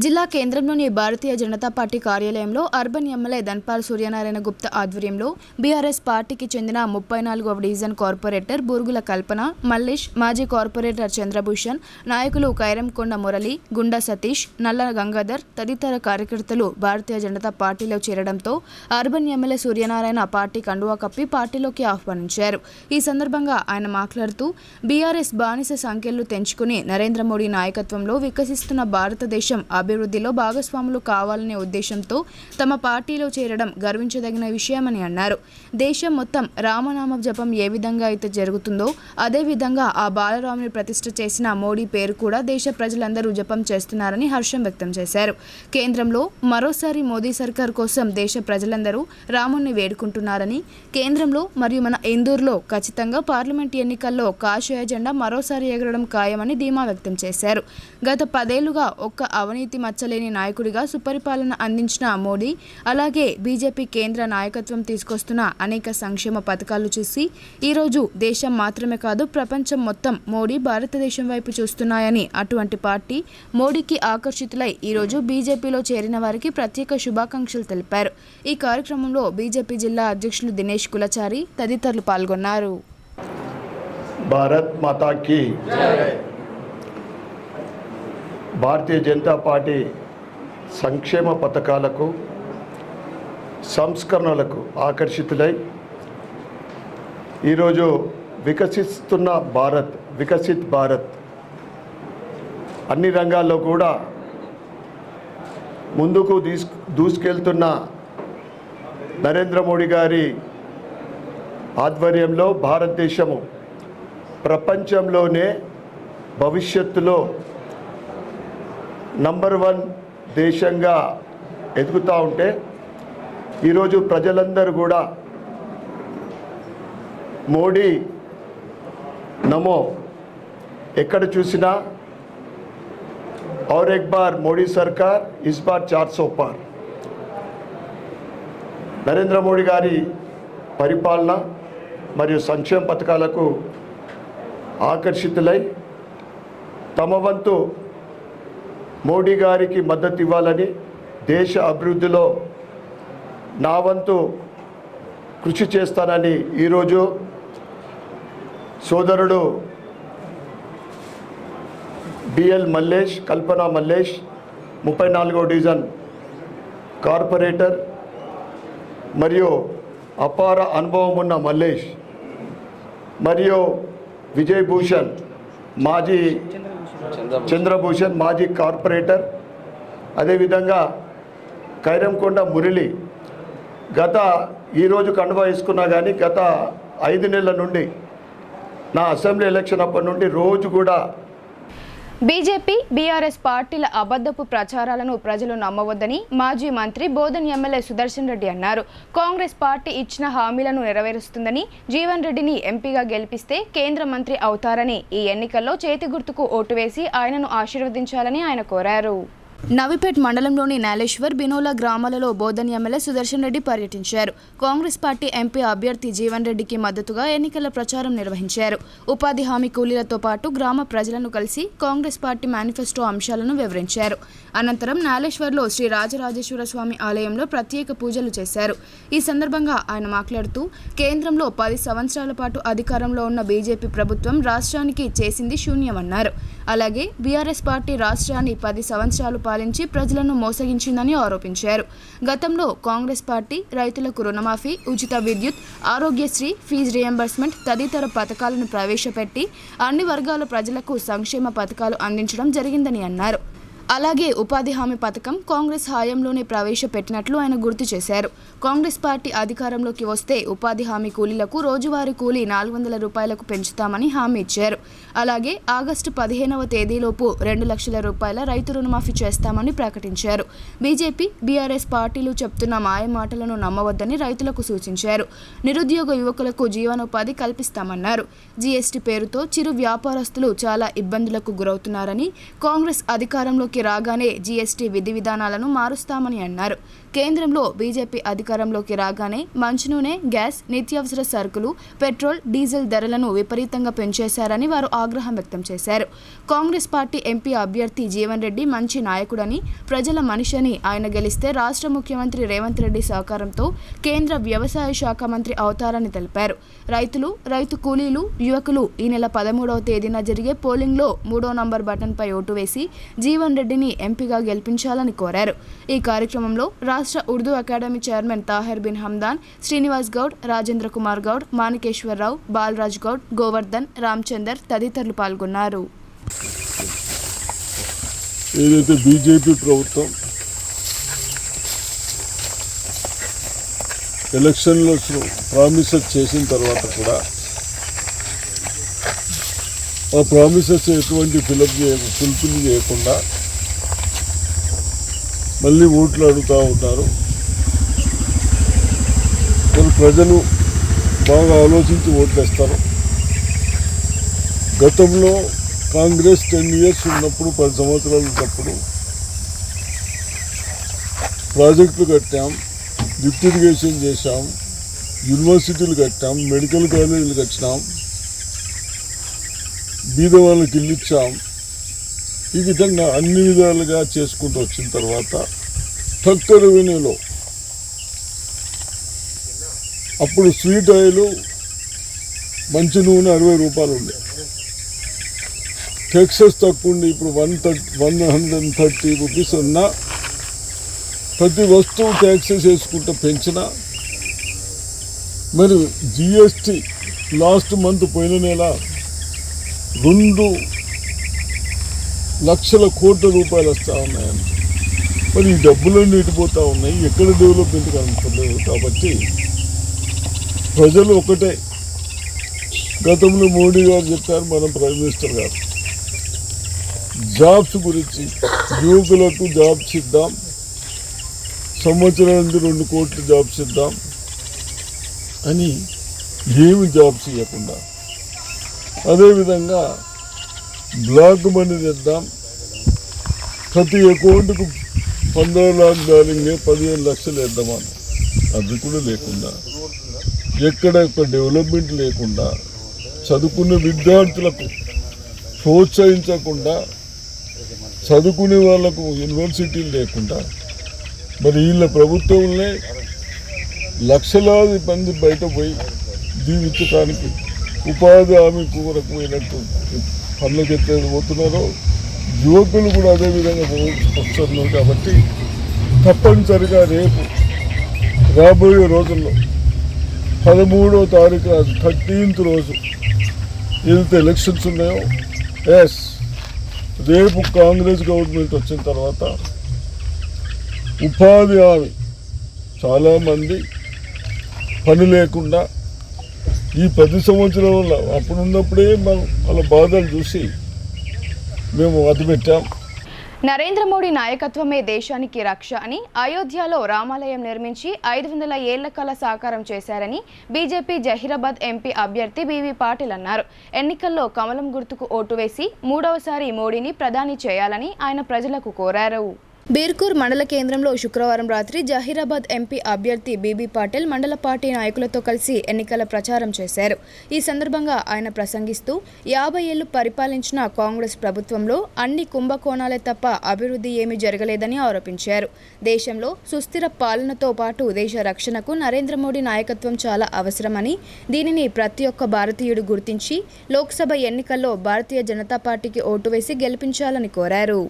జిల్లా కేంద్రంలోని భారతీయ జనతా పార్టీ కార్యాలయంలో అర్బన్ ఎమ్మెల్యే ధన్పాల్ సూర్యనారాయణ గుప్తా ఆధ్వర్యంలో బీఆర్ఎస్ పార్టీకి చెందిన 34వ డివిజన్ కార్పొరేటర్ బూర్గుల కల్పన, మల్లేష్, మాజీ కార్పొరేటర్ చంద్రభూషణ్, నాయకులు కైరంకొండ మురళి, గుండా సతీష్, నల్ల గంగాధర్ తదితర కార్యకర్తలు భారతీయ జనతా పార్టీలో చేరడంతో అర్బన్ ఎమ్మెల్యే సూర్యనారాయణ పార్టీ కండువా కప్పి పార్టీలోకి ఆహ్వానించారు. ఈ సందర్భంగా ఆయన మాట్లాడుతూ బీఆర్ఎస్ బానిస సంఖ్యలు తెంచుకుని నరేంద్ర మోడీ నాయకత్వంలో వికసిస్తున్న భారతదేశం అభివృద్ధిలో భాగస్వాములు కావాలనే ఉద్దేశంతో తమ పార్టీలో చేరడం గర్వించదగిన విషయమని అన్నారు. దేశం మొత్తం రామనామ జపం ఏ విధంగా అయితే జరుగుతుందో అదేవిధంగా ఆ బాలరాముని ప్రతిష్ఠ చేసిన మోడీ పేరు కూడా దేశ ప్రజలందరూ జపం చేస్తున్నారని హర్షం వ్యక్తం చేశారు. కేంద్రంలో మరోసారి మోదీ సర్కార్ కోసం దేశ ప్రజలందరూ రాముణ్ణి వేడుకుంటున్నారని, కేంద్రంలో మరియు మన ఇందూరులో ఖచ్చితంగా పార్లమెంట్ ఎన్నికల్లో కాషాయ జెండా మరోసారి ఎగరడం ఖాయమని ధీమా వ్యక్తం చేశారు. గత 10 ఏళ్లుగా ఒక్క అవినీతి మచ్చలేని నాయకుడిగా సుపరిపాలన అందించిన మోడీ, అలాగే బీజేపీ కేంద్ర నాయకత్వం తీసుకొస్తున్న అనేక సంక్షేమ పథకాలు చూసి ఈరోజు దేశం మాత్రమే కాదు ప్రపంచం మొత్తం మోడీ భారతదేశం వైపు చూస్తున్నాయని, అటువంటి పార్టీ మోడీకి ఆకర్షితులై ఈరోజు బీజేపీలో చేరిన వారికి ప్రత్యేక శుభాకాంక్షలు తెలిపారు. ఈ కార్యక్రమంలో బీజేపీ జిల్లా అధ్యక్షులు దినేష్ కులచారి తదితరులు పాల్గొన్నారు. భారత్ మాతాకి భారతీయ జనతా పార్టీ సంక్షేమ పథకాలకు సంస్కరణలకు ఆకర్షితులై ఈరోజు వికసిస్తున్న భారత్, వికసిత్ భారత్ అన్ని రంగాల్లో కూడా ముందుకు దూసుకెళ్తున్న నరేంద్ర మోడీ గారి ఆధ్వర్యంలో భారతదేశము ప్రపంచంలోనే భవిష్యత్తులో నంబర్ 1 దేశంగా ఎదుగుతూ ఉంటే ఈరోజు ప్రజలందరూ కూడా మోడీ నమో ఎక్కడ చూసినా और एक बार मोदी सरकार इस बार 400 पार నరేంద్ర మోడీ గారి పరిపాలన మరియు సంక్షేమ పథకాలకు ఆకర్షితులై తమ వంతు మోడీ గారికి మద్దతు ఇవ్వాలని, దేశ అభివృద్ధిలో నా వంతు కృషి చేస్తానని ఈరోజు సోదరుడు బిఎల్ మల్లేష్, కల్పన మల్లేష్ 34వ డివిజన్ కార్పొరేటర్ మరియు అపార అనుభవం ఉన్న మల్లేష్ మరియు విజయ్ భూషణ్ మాజీ చంద్రభూషణ్ మాజీ కార్పొరేటర్, అదేవిధంగా కైరంకొండ మురళి ఈరోజు కండువా వేసుకున్నా కానీ గత 5 నెలల నుండి నా అసెంబ్లీ ఎలక్షన్ అప్పటి నుండి రోజు కూడా బీజేపీ, బీఆర్ఎస్ పార్టీల అబద్ధపు ప్రచారాలను ప్రజలు నమ్మవద్దని మాజీ మంత్రి బోధన్ ఎమ్మెల్యే సుదర్శన్ రెడ్డి అన్నారు. కాంగ్రెస్ పార్టీ ఇచ్చిన హామీలను నెరవేరుస్తుందని, జీవన్ రెడ్డిని ఎంపీగా గెలిపిస్తే కేంద్ర మంత్రి అవుతారని, ఈ ఎన్నికల్లో చేతి గుర్తుకు ఓటు వేసి ఆయనను ఆశీర్వదించాలని ఆయన కోరారు. నవిపేట్ మండలంలోని నాలేశ్వర్, బినోలా గ్రామాలలో బోధన్ ఎమ్మెల్యే సుదర్శన్ రెడ్డి పర్యటించారు. కాంగ్రెస్ పార్టీ ఎంపీ అభ్యర్థి జీవన్ రెడ్డికి మద్దతుగా ఎన్నికల ప్రచారం నిర్వహించారు. ఉపాధి హామీ కూలీలతో పాటు గ్రామ ప్రజలను కలిసి కాంగ్రెస్ పార్టీ మేనిఫెస్టో అంశాలను వివరించారు. అనంతరం నాలేశ్వర్లో శ్రీ రాజరాజేశ్వర స్వామి ఆలయంలో ప్రత్యేక పూజలు చేశారు. ఈ సందర్భంగా ఆయన మాట్లాడుతూ కేంద్రంలో 10 సంవత్సరాల పాటు అధికారంలో ఉన్న బీజేపీ ప్రభుత్వం రాష్ట్రానికి చేసింది శూన్యమన్నారు. అలాగే బీఆర్ఎస్ పార్టీ రాష్ట్రాన్ని 10 సంవత్సరాలు పాలించి ప్రజలను మోసగించిందని ఆరోపించారు. గతంలో కాంగ్రెస్ పార్టీ రైతులకు రుణమాఫీ, ఉచిత విద్యుత్, ఆరోగ్యశ్రీ, ఫీజు రియంబర్స్మెంట్ తదితర పథకాలను ప్రవేశపెట్టి అన్ని వర్గాల ప్రజలకు సంక్షేమ పథకాలు అందించడం జరిగిందని అన్నారు. అలాగే ఉపాధి హామీ పథకం కాంగ్రెస్ హయాంలోనే ప్రవేశపెట్టినట్లు ఆయన గుర్తు చేశారు. కాంగ్రెస్ పార్టీ అధికారంలోకి వస్తే ఉపాధి హామీ కూలీలకు రోజువారీ కూలీ 400 రూపాయలకు పెంచుతామని హామీ ఇచ్చారు. అలాగే ఆగస్టు 15వ తేదీలోపు 2 లక్షల రూపాయల రైతు రుణమాఫీ చేస్తామని ప్రకటించారు. బీజేపీ, బీఆర్ఎస్ పార్టీలు చెప్తున్న మాయ మాటలను నమ్మవద్దని రైతులకు సూచించారు. నిరుద్యోగ యువకులకు జీవనోపాధి కల్పిస్తామన్నారు. జీఎస్టీ పేరుతో చిరు వ్యాపారస్తులు చాలా ఇబ్బందులకు గురవుతున్నారని, కాంగ్రెస్ అధికారంలోకి రాగానే జీఎస్టీ విధి విధానాలను మారుస్తామని అన్నారు. కేంద్రంలో బీజేపీ అధికారంలోకి రాగానే మంచినూనె, గ్యాస్, నిత్యావసర సరుకులు, పెట్రోల్, డీజిల్ ధరలను విపరీతంగా పెంచేశారని వారు ఆగ్రహం వ్యక్తం చేశారు. కాంగ్రెస్ పార్టీ ఎంపీ అభ్యర్థి జీవన్ రెడ్డి మంచి నాయకుడని, ప్రజల మనిషిని, ఆయన గెలిస్తే రాష్ట్ర ముఖ్యమంత్రి రేవంత్ రెడ్డి సహకారంతో కేంద్ర వ్యవసాయ శాఖ మంత్రి అవుతారని తెలిపారు. రైతులు, రైతు కూలీలు, యువకులు ఈ నెల 13వ తేదీన జరిగే పోలింగ్లో 3వ నంబర్ బటన్పై ఓటు వేసి జీవన్ రెడ్డిని ఎంపీగా గెలిపించాలని కోరారు. ఈ కార్యక్రమంలో రాష్ట్ర ఉర్దూ అకాడమీ చైర్మన్ తాహిర్ బిన్ హమ్దాన్, శ్రీనివాస్ గౌడ్, రాజేంద్ర కుమార్ గౌడ్, మాణికేశ్వరరావు, బాలరాజ్ గౌడ్, గోవర్ధన్, రామచందర్ తదితరులు పాల్గొన్నారు. ఏదైతే బీజేపీ ప్రభుత్వం ఎలక్షన్లో ప్రామిసెస్ చేసిన తర్వాత కూడా ఆ ప్రామిసెస్ ఎటువంటి ఫుల్ఫిల్ చేయకుండా మళ్ళీ ఓట్లు అడుగుతూ ఉన్నారు. మరి ప్రజలు బాగా ఆలోచించి ఓట్లు వేస్తారు. గతంలో కాంగ్రెస్ 10 years ఉన్నప్పుడు, 10 సంవత్సరాలు ఉన్నప్పుడు ప్రాజెక్టులు కట్టాం, లిఫ్ట్ ఇరిగేషన్ చేశాం, యూనివర్సిటీలు కట్టాం, మెడికల్ కాలేజీలు కట్టినాం, బీద వాళ్ళకి ఇల్లు ఇచ్చాం. ఈ విధంగా అన్ని విధాలుగా చేసుకుంటూ వచ్చిన తర్వాత తక్కువ రెవెన్యూలో అప్పుడు స్వీట్ ఆయిల్, మంచి నూనె 60 రూపాయలు ఉండే, టెక్సెస్ తక్కువ ఉండి ఇప్పుడు 130 రూపీస్ ఉన్నా ప్రతి వస్తువు ట్యాక్సెస్ వేసుకుంటూ పెంచిన. మరి జిఎస్టీ లాస్ట్ మంత్ పోయిన నెల 2 లక్షల కోట్ల రూపాయలు వస్తూ ఉన్నాయండి. మరి ఈ డబ్బులన్నీ ఇటుపోతూ ఉన్నాయి, ఎక్కడ డెవలప్మెంట్ కనుక్కోలేదు. కాబట్టి ప్రజలు ఒకటే, గతంలో మోడీ గారు చెప్పారు, మన ప్రైమ్ మినిస్టర్ గారు జాబ్స్ గురించి, యువకులకు జాబ్స్ ఇద్దాం, సంవత్సరానికి 2 కోట్ల జాబ్స్ ఇద్దాం అని ఏమి జాబ్స్ ఇవ్వకుండా, అదేవిధంగా బ్లాక్ మనీ తెద్దాం, ప్రతి అకౌంట్కు 15 లాఖ బ్యాలింగ్ 15 లక్షలు వేద్దామని, అది కూడా లేకుండా, ఎక్కడ డెవలప్మెంట్ లేకుండా, చదువుకున్న విద్యార్థులకు ప్రోత్సహించకుండా, చదువుకునే వాళ్లకు యూనివర్సిటీలు లేకుండా, మరి వీళ్ళ ప్రభుత్వంలో లక్షలాది మంది బయట పోయి జీవించడానికి ఉపాధి హామీ కొరకు పోయినట్టు పనులకు ఎట్లా పోతున్నారో యువకులు కూడా అదేవిధంగా వస్తున్నారు. కాబట్టి తప్పనిసరిగా రేపు రాబోయే రోజుల్లో 13వ తారీఖు 13th రోజు ఏదైతే ఎలక్షన్స్ ఉన్నాయో, రేపు కాంగ్రెస్ గవర్నమెంట్ వచ్చిన తర్వాత ఉపాధి హామీ చాలామంది పని లేకుండా ఈ 10 సంవత్సరాల అప్పుడున్నప్పుడే మనం వాళ్ళ బాధలు చూసి మేము అదిపెట్టాం. నరేంద్ర మోడీ నాయకత్వమే దేశానికి రక్ష అని, అయోధ్యలో రామాలయం నిర్మించి 500 ఏళ్ల కల సాకారం చేశారని బీజేపీ జహీరాబాద్ ఎంపీ అభ్యర్థి బీవీ పాటిల్ అన్నారు. ఎన్నికల్లో కమలం గుర్తుకు ఓటు వేసి 3వసారి మోడీని ప్రధాని చేయాలని ఆయన ప్రజలకు కోరారు. బీర్కూర్ మండల కేంద్రంలో శుక్రవారం రాత్రి జహీరాబాద్ ఎంపీ అభ్యర్థి బీబీ పాటిల్ మండల పార్టీ నాయకులతో కలిసి ఎన్నికల ప్రచారం చేశారు. ఈ సందర్భంగా ఆయన ప్రసంగిస్తూ 50 ఏళ్లు పరిపాలించిన కాంగ్రెస్ ప్రభుత్వంలో అన్ని కుంభకోణాలే తప్ప అభివృద్ధి ఏమీ జరగలేదని ఆరోపించారు. దేశంలో సుస్థిర పాలనతో పాటు దేశ రక్షణకు నరేంద్ర మోడీ నాయకత్వం చాలా అవసరమని, దీనిని ప్రతి ఒక్క భారతీయుడు గుర్తించి లోక్సభ ఎన్నికల్లో భారతీయ జనతా పార్టీకి ఓటు వేసి గెలిపించాలని కోరారు.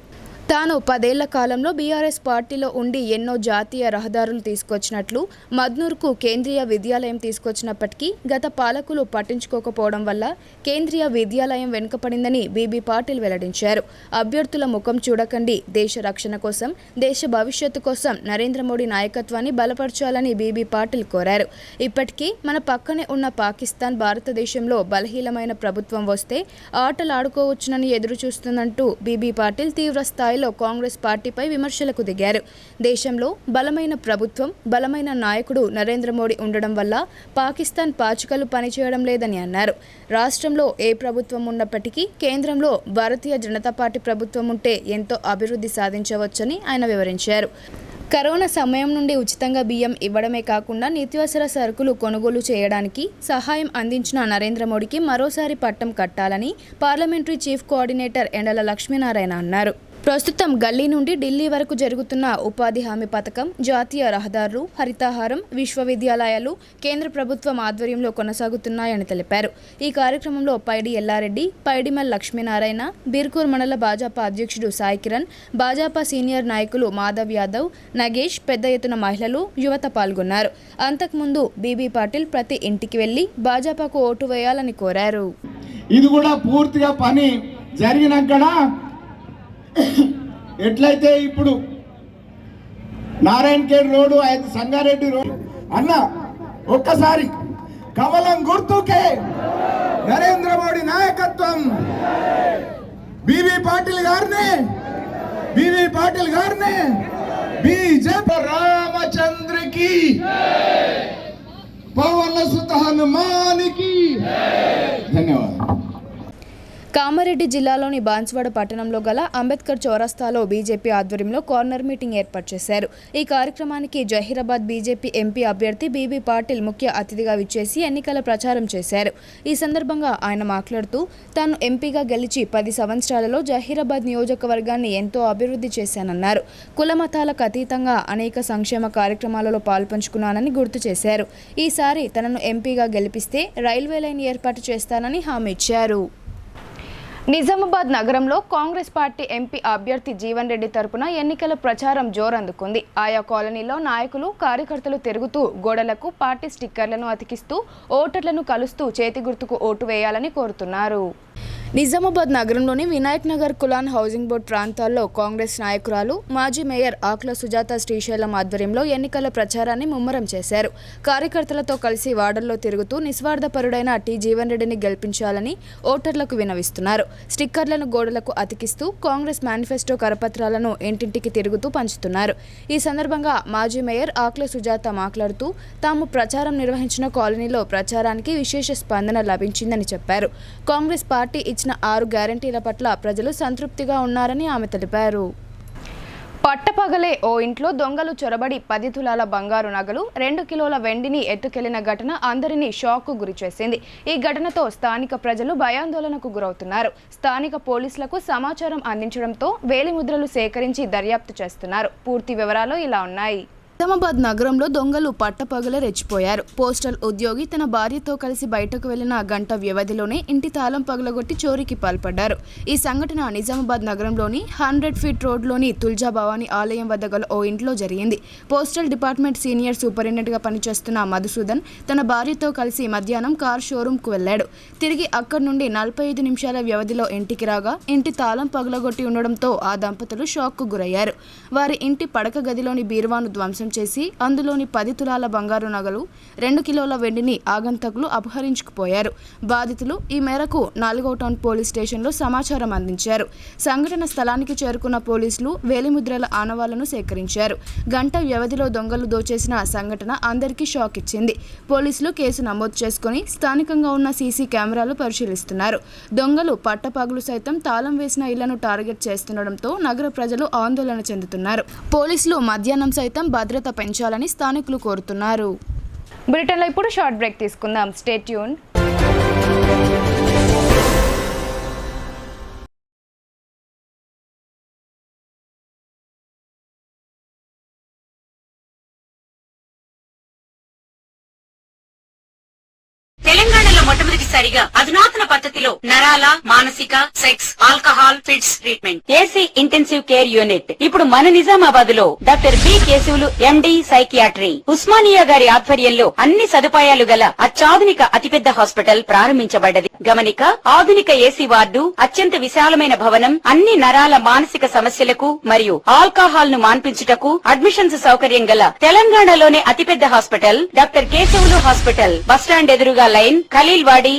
తాను 10 ఏళ్ల కాలంలో బీఆర్ఎస్ పార్టీలో ఉండి ఎన్నో జాతీయ రహదారులు తీసుకొచ్చినట్లు, మద్నూర్కు కేంద్రీయ విద్యాలయం తీసుకొచ్చినప్పటికీ గత పాలకులు పట్టించుకోకపోవడం వల్ల కేంద్రీయ విద్యాలయం వెనుకపడిందని బీబీ పాటిల్ వెల్లడించారు. అభ్యర్థుల ముఖం చూడకండి, దేశ రక్షణ కోసం, దేశ భవిష్యత్తు కోసం నరేంద్ర మోడీ నాయకత్వాన్ని బలపరచాలని బీబీ పాటిల్ కోరారు. ఇప్పటికీ మన పక్కనే ఉన్న పాకిస్తాన్ భారతదేశంలో బలహీనమైన ప్రభుత్వం వస్తే ఆటలాడుకోవచ్చునని ఎదురుచూస్తుందంటూ బీబీ పాటిల్ తీవ్ర స్థాయిలో కాంగ్రెస్ పార్టీపై విమర్శలకు దిగారు. దేశంలో బలమైన ప్రభుత్వం, బలమైన నాయకుడు నరేంద్ర మోడీ ఉండడం వల్ల పాకిస్తాన్ పాచికలు పనిచేయడం లేదని అన్నారు. రాష్ట్రంలో ఏ ప్రభుత్వం ఉన్నప్పటికీ కేంద్రంలో భారతీయ జనతా పార్టీ ప్రభుత్వం ఉంటే ఎంతో అభివృద్ధి సాధించవచ్చని ఆయన వివరించారు. కరోనా సమయం నుండి ఉచితంగా బియ్యం ఇవ్వడమే కాకుండా నిత్యావసర సరుకులు కొనుగోలు చేయడానికి సహాయం అందించిన నరేంద్ర మోడీకి మరోసారి పట్టం కట్టాలని పార్లమెంటరీ చీఫ్ కోఆర్డినేటర్ ఎండల లక్ష్మీనారాయణ అన్నారు. ప్రస్తుతం గల్లీ నుండి ఢిల్లీ వరకు జరుగుతున్న ఉపాధి హామీ పథకం, జాతీయ రహదారులు, హరితహారం, విశ్వవిద్యాలయాలు కేంద్ర ప్రభుత్వం ఆధ్వర్యంలో కొనసాగుతున్నాయని తెలిపారు. ఈ కార్యక్రమంలో పైడి ఎల్లారెడ్డి, పైడిమల్ లక్ష్మీనారాయణ, బీర్కూర్ మండల భాజపా అధ్యక్షుడు సాయి కిరణ్, భాజపా సీనియర్ నాయకులు మాధవ్ యాదవ్, నగేష్, పెద్ద ఎత్తున మహిళలు, యువత పాల్గొన్నారు. అంతకుముందు బీబీ పాటిల్ ప్రతి ఇంటికి వెళ్లి భాజపాకు ఓటు వేయాలని కోరారు. ఇది కూడా పూర్తిగా పని జరిగినాక ఎట్లయితే ఇప్పుడు నారాయణఖేడ్ రోడ్డు, సంగారెడ్డి రోడ్డు అన్న ఒక్కసారి కమలం గుర్తుకే నరేంద్ర మోడీ నాయకత్వం, బీబీ పాటిల్ గారిని బీజేపీ రామచంద్రకి పవన్ సుత హనుమానికి ధన్యవాదాలు. కామారెడ్డి జిల్లాలోని బాన్స్వాడ పట్టణంలో గల అంబేద్కర్ చౌరస్తాలో బీజేపీ ఆధ్వర్యంలో కార్నర్ మీటింగ్ ఏర్పాటు చేశారు. ఈ కార్యక్రమానికి జహీరాబాద్ బీజేపీ ఎంపీ అభ్యర్థి బీబీ పాటిల్ ముఖ్య అతిథిగా విచ్చేసి ఎన్నికల ప్రచారం చేశారు. ఈ సందర్భంగా ఆయన మాట్లాడుతూ తాను ఎంపీగా గెలిచి 10 సంవత్సరాలలో జహీరాబాద్ నియోజకవర్గాన్ని ఎంతో అభివృద్ధి చేశానన్నారు. కుల మతాలకు అతీతంగా అనేక సంక్షేమ కార్యక్రమాలలో పాల్పంచుకున్నానని గుర్తు చేశారు. ఈసారి తనను ఎంపీగా గెలిపిస్తే రైల్వే లైన్ ఏర్పాటు చేస్తానని హామీ ఇచ్చారు. నిజామాబాద్ నగరంలో కాంగ్రెస్ పార్టీ ఎంపీ అభ్యర్థి జీవన్ రెడ్డి తరపున ఎన్నికల ప్రచారం జోరందుకుంది. ఆయా కాలనీలో నాయకులు, కార్యకర్తలు తిరుగుతూ గోడలకు పార్టీ స్టిక్కర్లను అతికిస్తూ ఓటర్లను కలుస్తూ చేతి గుర్తుకు ఓటు వేయాలని కోరుతున్నారు. నిజామాబాద్ నగరంలోని వినాయక్ నగర్ కులాన్ హౌసింగ్ బోర్డు ప్రాంతాల్లో కాంగ్రెస్ నాయకురాలు, మాజీ మేయర్ ఆకుల సుజాత శ్రీశైలం ఆధ్వర్యంలో ఎన్నికల ప్రచారాన్ని ముమ్మరం చేశారు. కార్యకర్తలతో కలిసి వార్డుల్లో తిరుగుతూ నిస్వార్థపరుడైన టి జీవన్ రెడ్డిని గెలిపించాలని ఓటర్లకు వినవిస్తున్నారు. స్టిక్కర్లను గోడలకు అతికిస్తూ కాంగ్రెస్ మేనిఫెస్టో కరపత్రాలను ఇంటింటికి తిరుగుతూ పంచుతున్నారు. ఈ సందర్భంగా మాజీ మేయర్ ఆకుల సుజాత మాట్లాడుతూ తాము ప్రచారం నిర్వహించిన కాలనీలో ప్రచారానికి విశేష స్పందన లభించిందని చెప్పారు. కాంగ్రెస్ పార్టీ ఇచ్చిన 6 గ్యారంటీల పట్ల ప్రజలు సంతృప్తిగా ఉన్నారని ఆమె తెలిపారు. పట్టపగలే ఓ ఇంట్లో దొంగలు చొరబడి 10 తులాల బంగారు నగలు, 2 కిలోల వెండిని ఎత్తుకెళ్లిన ఘటన అందరినీ షాక్కు గురిచేసింది. ఈ ఘటనతో స్థానిక ప్రజలు భయాందోళనకు గురవుతున్నారు. స్థానిక పోలీసులకు సమాచారం అందించడంతో వేలిముద్రలు సేకరించి దర్యాప్తు చేస్తున్నారు. పూర్తి వివరాలు ఇలా ఉన్నాయి. నిజామాబాద్ నగరంలో దొంగలు పట్టపగలే రెచ్చిపోయారు. పోస్టల్ ఉద్యోగి తన భార్యతో కలిసి బయటకు వెళ్లిన గంట వ్యవధిలోనే ఇంటి తాళం పగలగొట్టి చోరీకి పాల్పడ్డారు. ఈ సంఘటన నిజామాబాద్ నగరంలోని 100 ఫీట్ రోడ్లోని తుల్జా భవానీ ఆలయం వద్ద గల ఓ ఇంట్లో జరిగింది. పోస్టల్ డిపార్ట్మెంట్ సీనియర్ సూపరింటెండెంట్గా పనిచేస్తున్న మధుసూదన్ తన భార్యతో కలిసి మధ్యాహ్నం కార్ షోరూంకు వెళ్లాడు. తిరిగి అక్కడి నుండి 45 నిమిషాల వ్యవధిలో ఇంటికి రాగా ఇంటి తాళం పగలగొట్టి ఉండడంతో ఆ దంపతులు షాక్కు గురయ్యారు. వారి ఇంటి పడక గదిలోని బీరువాను ధ్వంసం చేసి అందులోని 10 తులాల బంగారు నగలు, 2 కిలోల వెండిని ఆగంతకులు అపహరించుకుపోయారు. బాధితులు ఈ మేరకు 4వ టౌన్ పోలీస్ స్టేషన్లో సమాచారం అందించారు. సంఘటన స్థలానికి చేరుకున్న పోలీసులు వేలిముద్రల ఆనవాళ్లను సేకరించారు. గంట వ్యవధిలో దొంగలు దోచేసిన సంఘటన అందరికీ షాక్ ఇచ్చింది. పోలీసులు కేసు నమోదు చేసుకుని స్థానికంగా ఉన్న సీసీ కెమెరాలు పరిశీలిస్తున్నారు. దొంగలు పట్టపగలు సైతం తాళం వేసిన ఇళ్లను టార్గెట్ చేస్తుండటంతో నగర ప్రజలు ఆందోళన చెందుతున్నారు. పోలీసులు మధ్యాహ్నం సైతం భద్రత పెంచాలని స్థానికులు కోరుతున్నారు. బ్రిటన్లో ఇప్పుడు షార్ట్ బ్రేక్ తీసుకుందాం. Stay tune. తెలంగాణలో మొట్టమొదటిసారిగా అధునాతన పద్ధతిలో నరాల, మానసిక, sex, alcohol, fits treatment, AC intensive care unit ఇప్పుడు మన నిజామాబాద్ లో doctor B Keshavulu MD psychiatry, Osmania గారి ఆధ్వర్యంలో అన్ని సదుపాయాలు గల అత్యాధునిక అతిపెద్ద హాస్పిటల్ ప్రారంభించబడ్డది. గమనిక, ఆధునిక ఏసీ వార్డు, అత్యంత విశాలమైన భవనం, అన్ని నరాల మానసిక సమస్యలకు మరియు ఆల్కహాల్ ను మాన్పించుటకు అడ్మిషన్స్ సౌకర్యం గల తెలంగాణలోనే అతిపెద్ద hospital doctor Keshavulu hospital, bus stand ఎదురుగా లైన్, ఖలీల్వాడి.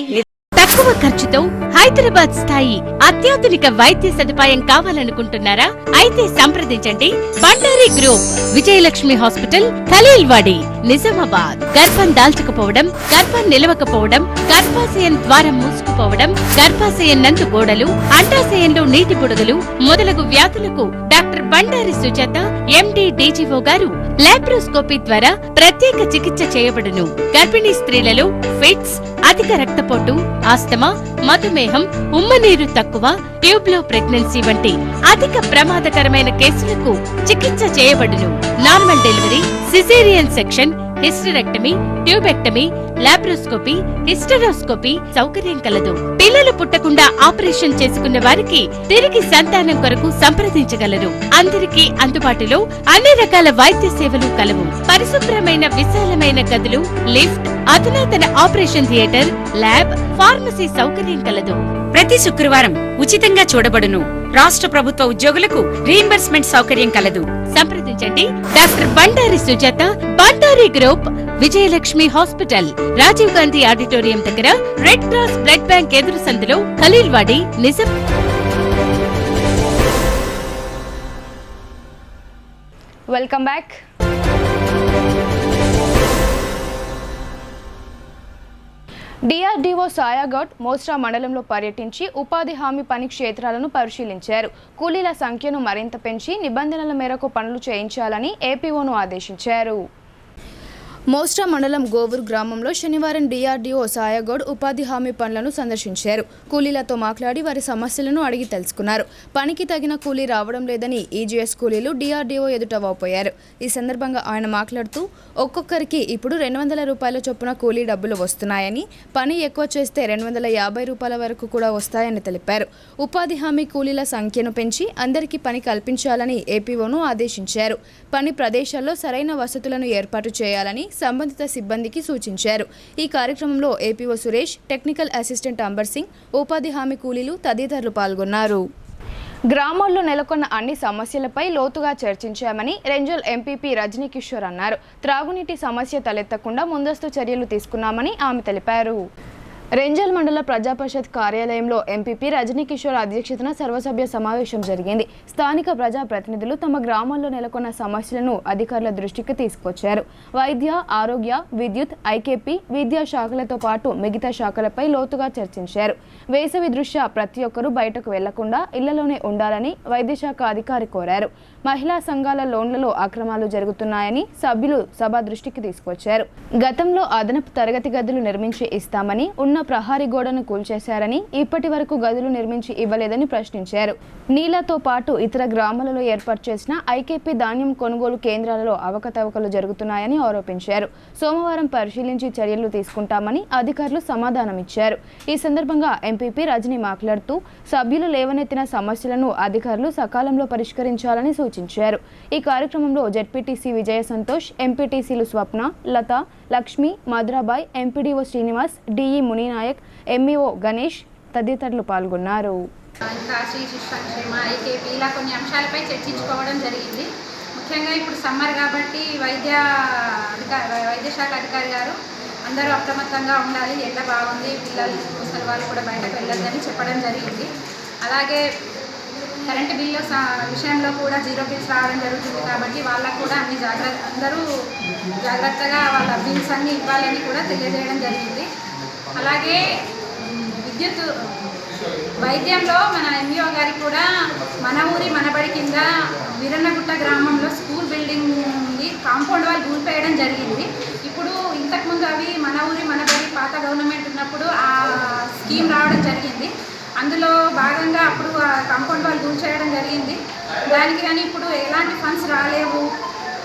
తక్కువ ఖర్చుతో హైదరాబాద్ స్థాయి అత్యాధునిక వైద్య సదుపాయం కావాలనుకుంటున్నారా? అయితే సంప్రదించండి బండారి గ్రూప్, విజయలక్ష్మి హాస్పిటల్, ఖలీల్వాడి, నిజామాబాద్. గర్భం దాల్చకపోవడం, గర్భం నిలవకపోవడం, గర్భాశయం ద్వారం మూసుకుపోవడం, గర్భాశయం నందు గోడలు, అండాశయంలో నీటి బుడగలు మొదలగు వ్యాధులకు డాక్టర్ బండారి సుజాత ఎండి డీజీఓ గారు లాప్రోస్కోపీ ద్వారా ప్రత్యేక చికిత్స చేయబడును. గర్భిణీ స్త్రీలలో ఫిట్స్, అధిక రక్తపోటు, ఆస్తమా, మధుమేహం, ఉమ్మనీరు తక్కువ, ట్యూబ్లో ప్రెగ్నెన్సీ వంటి అధిక ప్రమాదకరమైన కేసులకు చికిత్స చేయబడును. Normal delivery, caesarean section, hysterectomy, tubectomy, laparoscopy, hysteroscopy సౌకర్యం కలదు. పిల్లలు పుట్టకుండా ఆపరేషన్ చేసుకున్న వారికి తిరిగి సంతానం కొరకు సంప్రదించగలరు. అందరికీ అందుబాటులో అన్ని రకాల వైద్య సేవలు కలవు. పరిశుభ్రమైన విశాలమైన గదులు, లిఫ్ట్, అధునాతన ఆపరేషన్ థియేటర్, ల్యాబ్, ఫార్మసీ సౌకర్యం కలదు. ప్రతి శుక్రవారం ఉచితంగా చూడబడును. రాష్ట్ర ప్రభుత్వ ఉద్యోగులకు రీయింబర్స్మెంట్ సౌకర్యం కలదు. సంప్రదించండి doctor Bandari Sujatha, Bandari group, Vijayalakshmi hospital, Rajiv Gandhi auditorium దగ్గర, రెడ్ క్రాస్ బ్లడ్ బ్యాంక్ ఎదురు సందులో, Khaleelwadi, Nizam. Welcome back. DRDO Sayagoud Mosra మండలంలో పర్యటించి ఉపాధి హామీ పని క్షేత్రాలను పరిశీలించారు. కూలీల సంఖ్యను మరింత పెంచి నిబంధనల మేరకు పనులు చేయించాలని ఏపీఓను ఆదేశించారు. మోస్రా మండలం గోవూరు గ్రామంలో శనివారం డిఆర్డీఓ సాయాగౌడ్ ఉపాధి హామీ పనులను సందర్శించారు. కూలీలతో మాట్లాడి వారి సమస్యలను అడిగి తెలుసుకున్నారు. పనికి తగిన కూలీ రావడం లేదని ఈజీఎస్ కూలీలు డిఆర్డీఓ ఎదుట వాపోయారు. ఈ సందర్భంగా ఆయన మాట్లాడుతూ ఒక్కొక్కరికి ఇప్పుడు 200 రూపాయల చొప్పున కూలీ డబ్బులు వస్తున్నాయని, పని ఎక్కువ చేస్తే 250 రూపాయల వరకు కూడా వస్తాయని తెలిపారు. ఉపాధి హామీ కూలీల సంఖ్యను పెంచి అందరికీ పని కల్పించాలని ఏపీఓను ఆదేశించారు. పని ప్రదేశాల్లో సరైన వసతులను ఏర్పాటు చేయాలని సంబంధిత సిబ్బందికి సూచించారు. ఈ కార్యక్రమంలో APO Suresh, technical assistant Ambar Singh, ఉపాధి హామీ కూలీలు తదితరులు పాల్గొన్నారు. గ్రామాల్లో నెలకొన్న అన్ని సమస్యలపై లోతుగా చర్చించామని రెంజల్ ఎంపీపీ రజనీ కిషోర్ అన్నారు. త్రాగునీటి సమస్య తలెత్తకుండా ముందస్తు చర్యలు తీసుకున్నామని ఆమె తెలిపారు. రెంజల్ మండల ప్రజాపరిషత్ కార్యాలయంలో ఎంపీపీ రజనీ కిషోర్ అధ్యక్షతన సర్వసభ్య సమావేశం జరిగింది. స్థానిక ప్రజాప్రతినిధులు తమ గ్రామాల్లో నెలకొన్న సమస్యలను అధికారుల దృష్టికి తీసుకొచ్చారు. వైద్య, ఆరోగ్య, విద్యుత్, ఐకేపీ, విద్యా శాఖలతో పాటు మిగతా శాఖలపై లోతుగా చర్చించారు. వేసవి దృష్ట్యా ప్రతి ఒక్కరూ బయటకు వెళ్లకుండా ఇళ్లలోనే ఉండాలని వైద్య శాఖ అధికారి కోరారు. మహిళా సంఘాల లోన్లలో అక్రమాలు జరుగుతున్నాయని సభ్యులు సభ దృష్టికి తీసుకొచ్చారు. గతంలో అదనపు తరగతి గదులు నిర్మించి ఇస్తామని ఉన్న ప్రహారీ గోడను కూల్చేశారని, ఇప్పటి వరకు గదులు నిర్మించి ఇవ్వలేదని ప్రశ్నించారు. నీళ్లతో పాటు ఇతర గ్రామాలలో ఏర్పాటు చేసిన ఐకేపీ ధాన్యం కొనుగోలు కేంద్రాలలో అవకతవకలు జరుగుతున్నాయని ఆరోపించారు. సోమవారం పరిశీలించి చర్యలు తీసుకుంటామని అధికారులు సమాధానమిచ్చారు. ఈ సందర్భంగా ఎంపీపీ రజనీ మాట్లాడుతూ సభ్యులు లేవనెత్తిన సమస్యలను అధికారులు సకాలంలో పరిష్కరించాలని సూచించారు. ఈ కార్యక్రమంలో జెడ్పీటీసీ విజయ సంతోష్, ఎంపీటీసీలు Swapna, Latha, Lakshmi, Madhurabai, MPDO Srinivas, DE Muninayak, MEO Ganesh తదితరులు పాల్గొన్నారు. ఇంకా శ్రీ శిశు సంక్షేమ, ఐకేపీ ఇలా కొన్ని అంశాలపై చర్చించుకోవడం జరిగింది. ముఖ్యంగా ఇప్పుడు సమ్మర్ కాబట్టి వైద్య శాఖ అధికారి గారు అందరూ అప్రమత్తంగా ఉండాలి, ఎండ బాగుంది, పిల్లలు ముసలి వాళ్ళు కూడా బయటకు వెళ్ళొద్దని చెప్పడం జరిగింది. అలాగే కరెంటు బిల్లు విషయంలో కూడా 0 బిల్స్ రావడం జరుగుతుంది కాబట్టి వాళ్ళకు కూడా అందరూ జాగ్రత్తగా వాళ్ళ బిల్స్ అన్నీ ఇవ్వాలని కూడా తెలియజేయడం జరిగింది. అలాగే విద్యుత్ వైద్యంలో మన ఎంఈఓ గారికి కూడా మన ఊరి మనబడి కింద వీరన్నగుట్ట గ్రామంలో స్కూల్ బిల్డింగ్ ఉంది, కాంపౌండ్ వాళ్ళు కూల్పేయడం జరిగింది. ఇప్పుడు ఇంతకుముందు అవి మన ఊరి మనబడి పాత గవర్నమెంట్ ఉన్నప్పుడు ఆ స్కీమ్ రావడం జరిగింది. అందులో భాగంగా అప్పుడు కాంపౌండ్ వాళ్ళు కూల్చేయడం జరిగింది. దానికి కానీ ఇప్పుడు ఎలాంటి ఫండ్స్ రాలేవు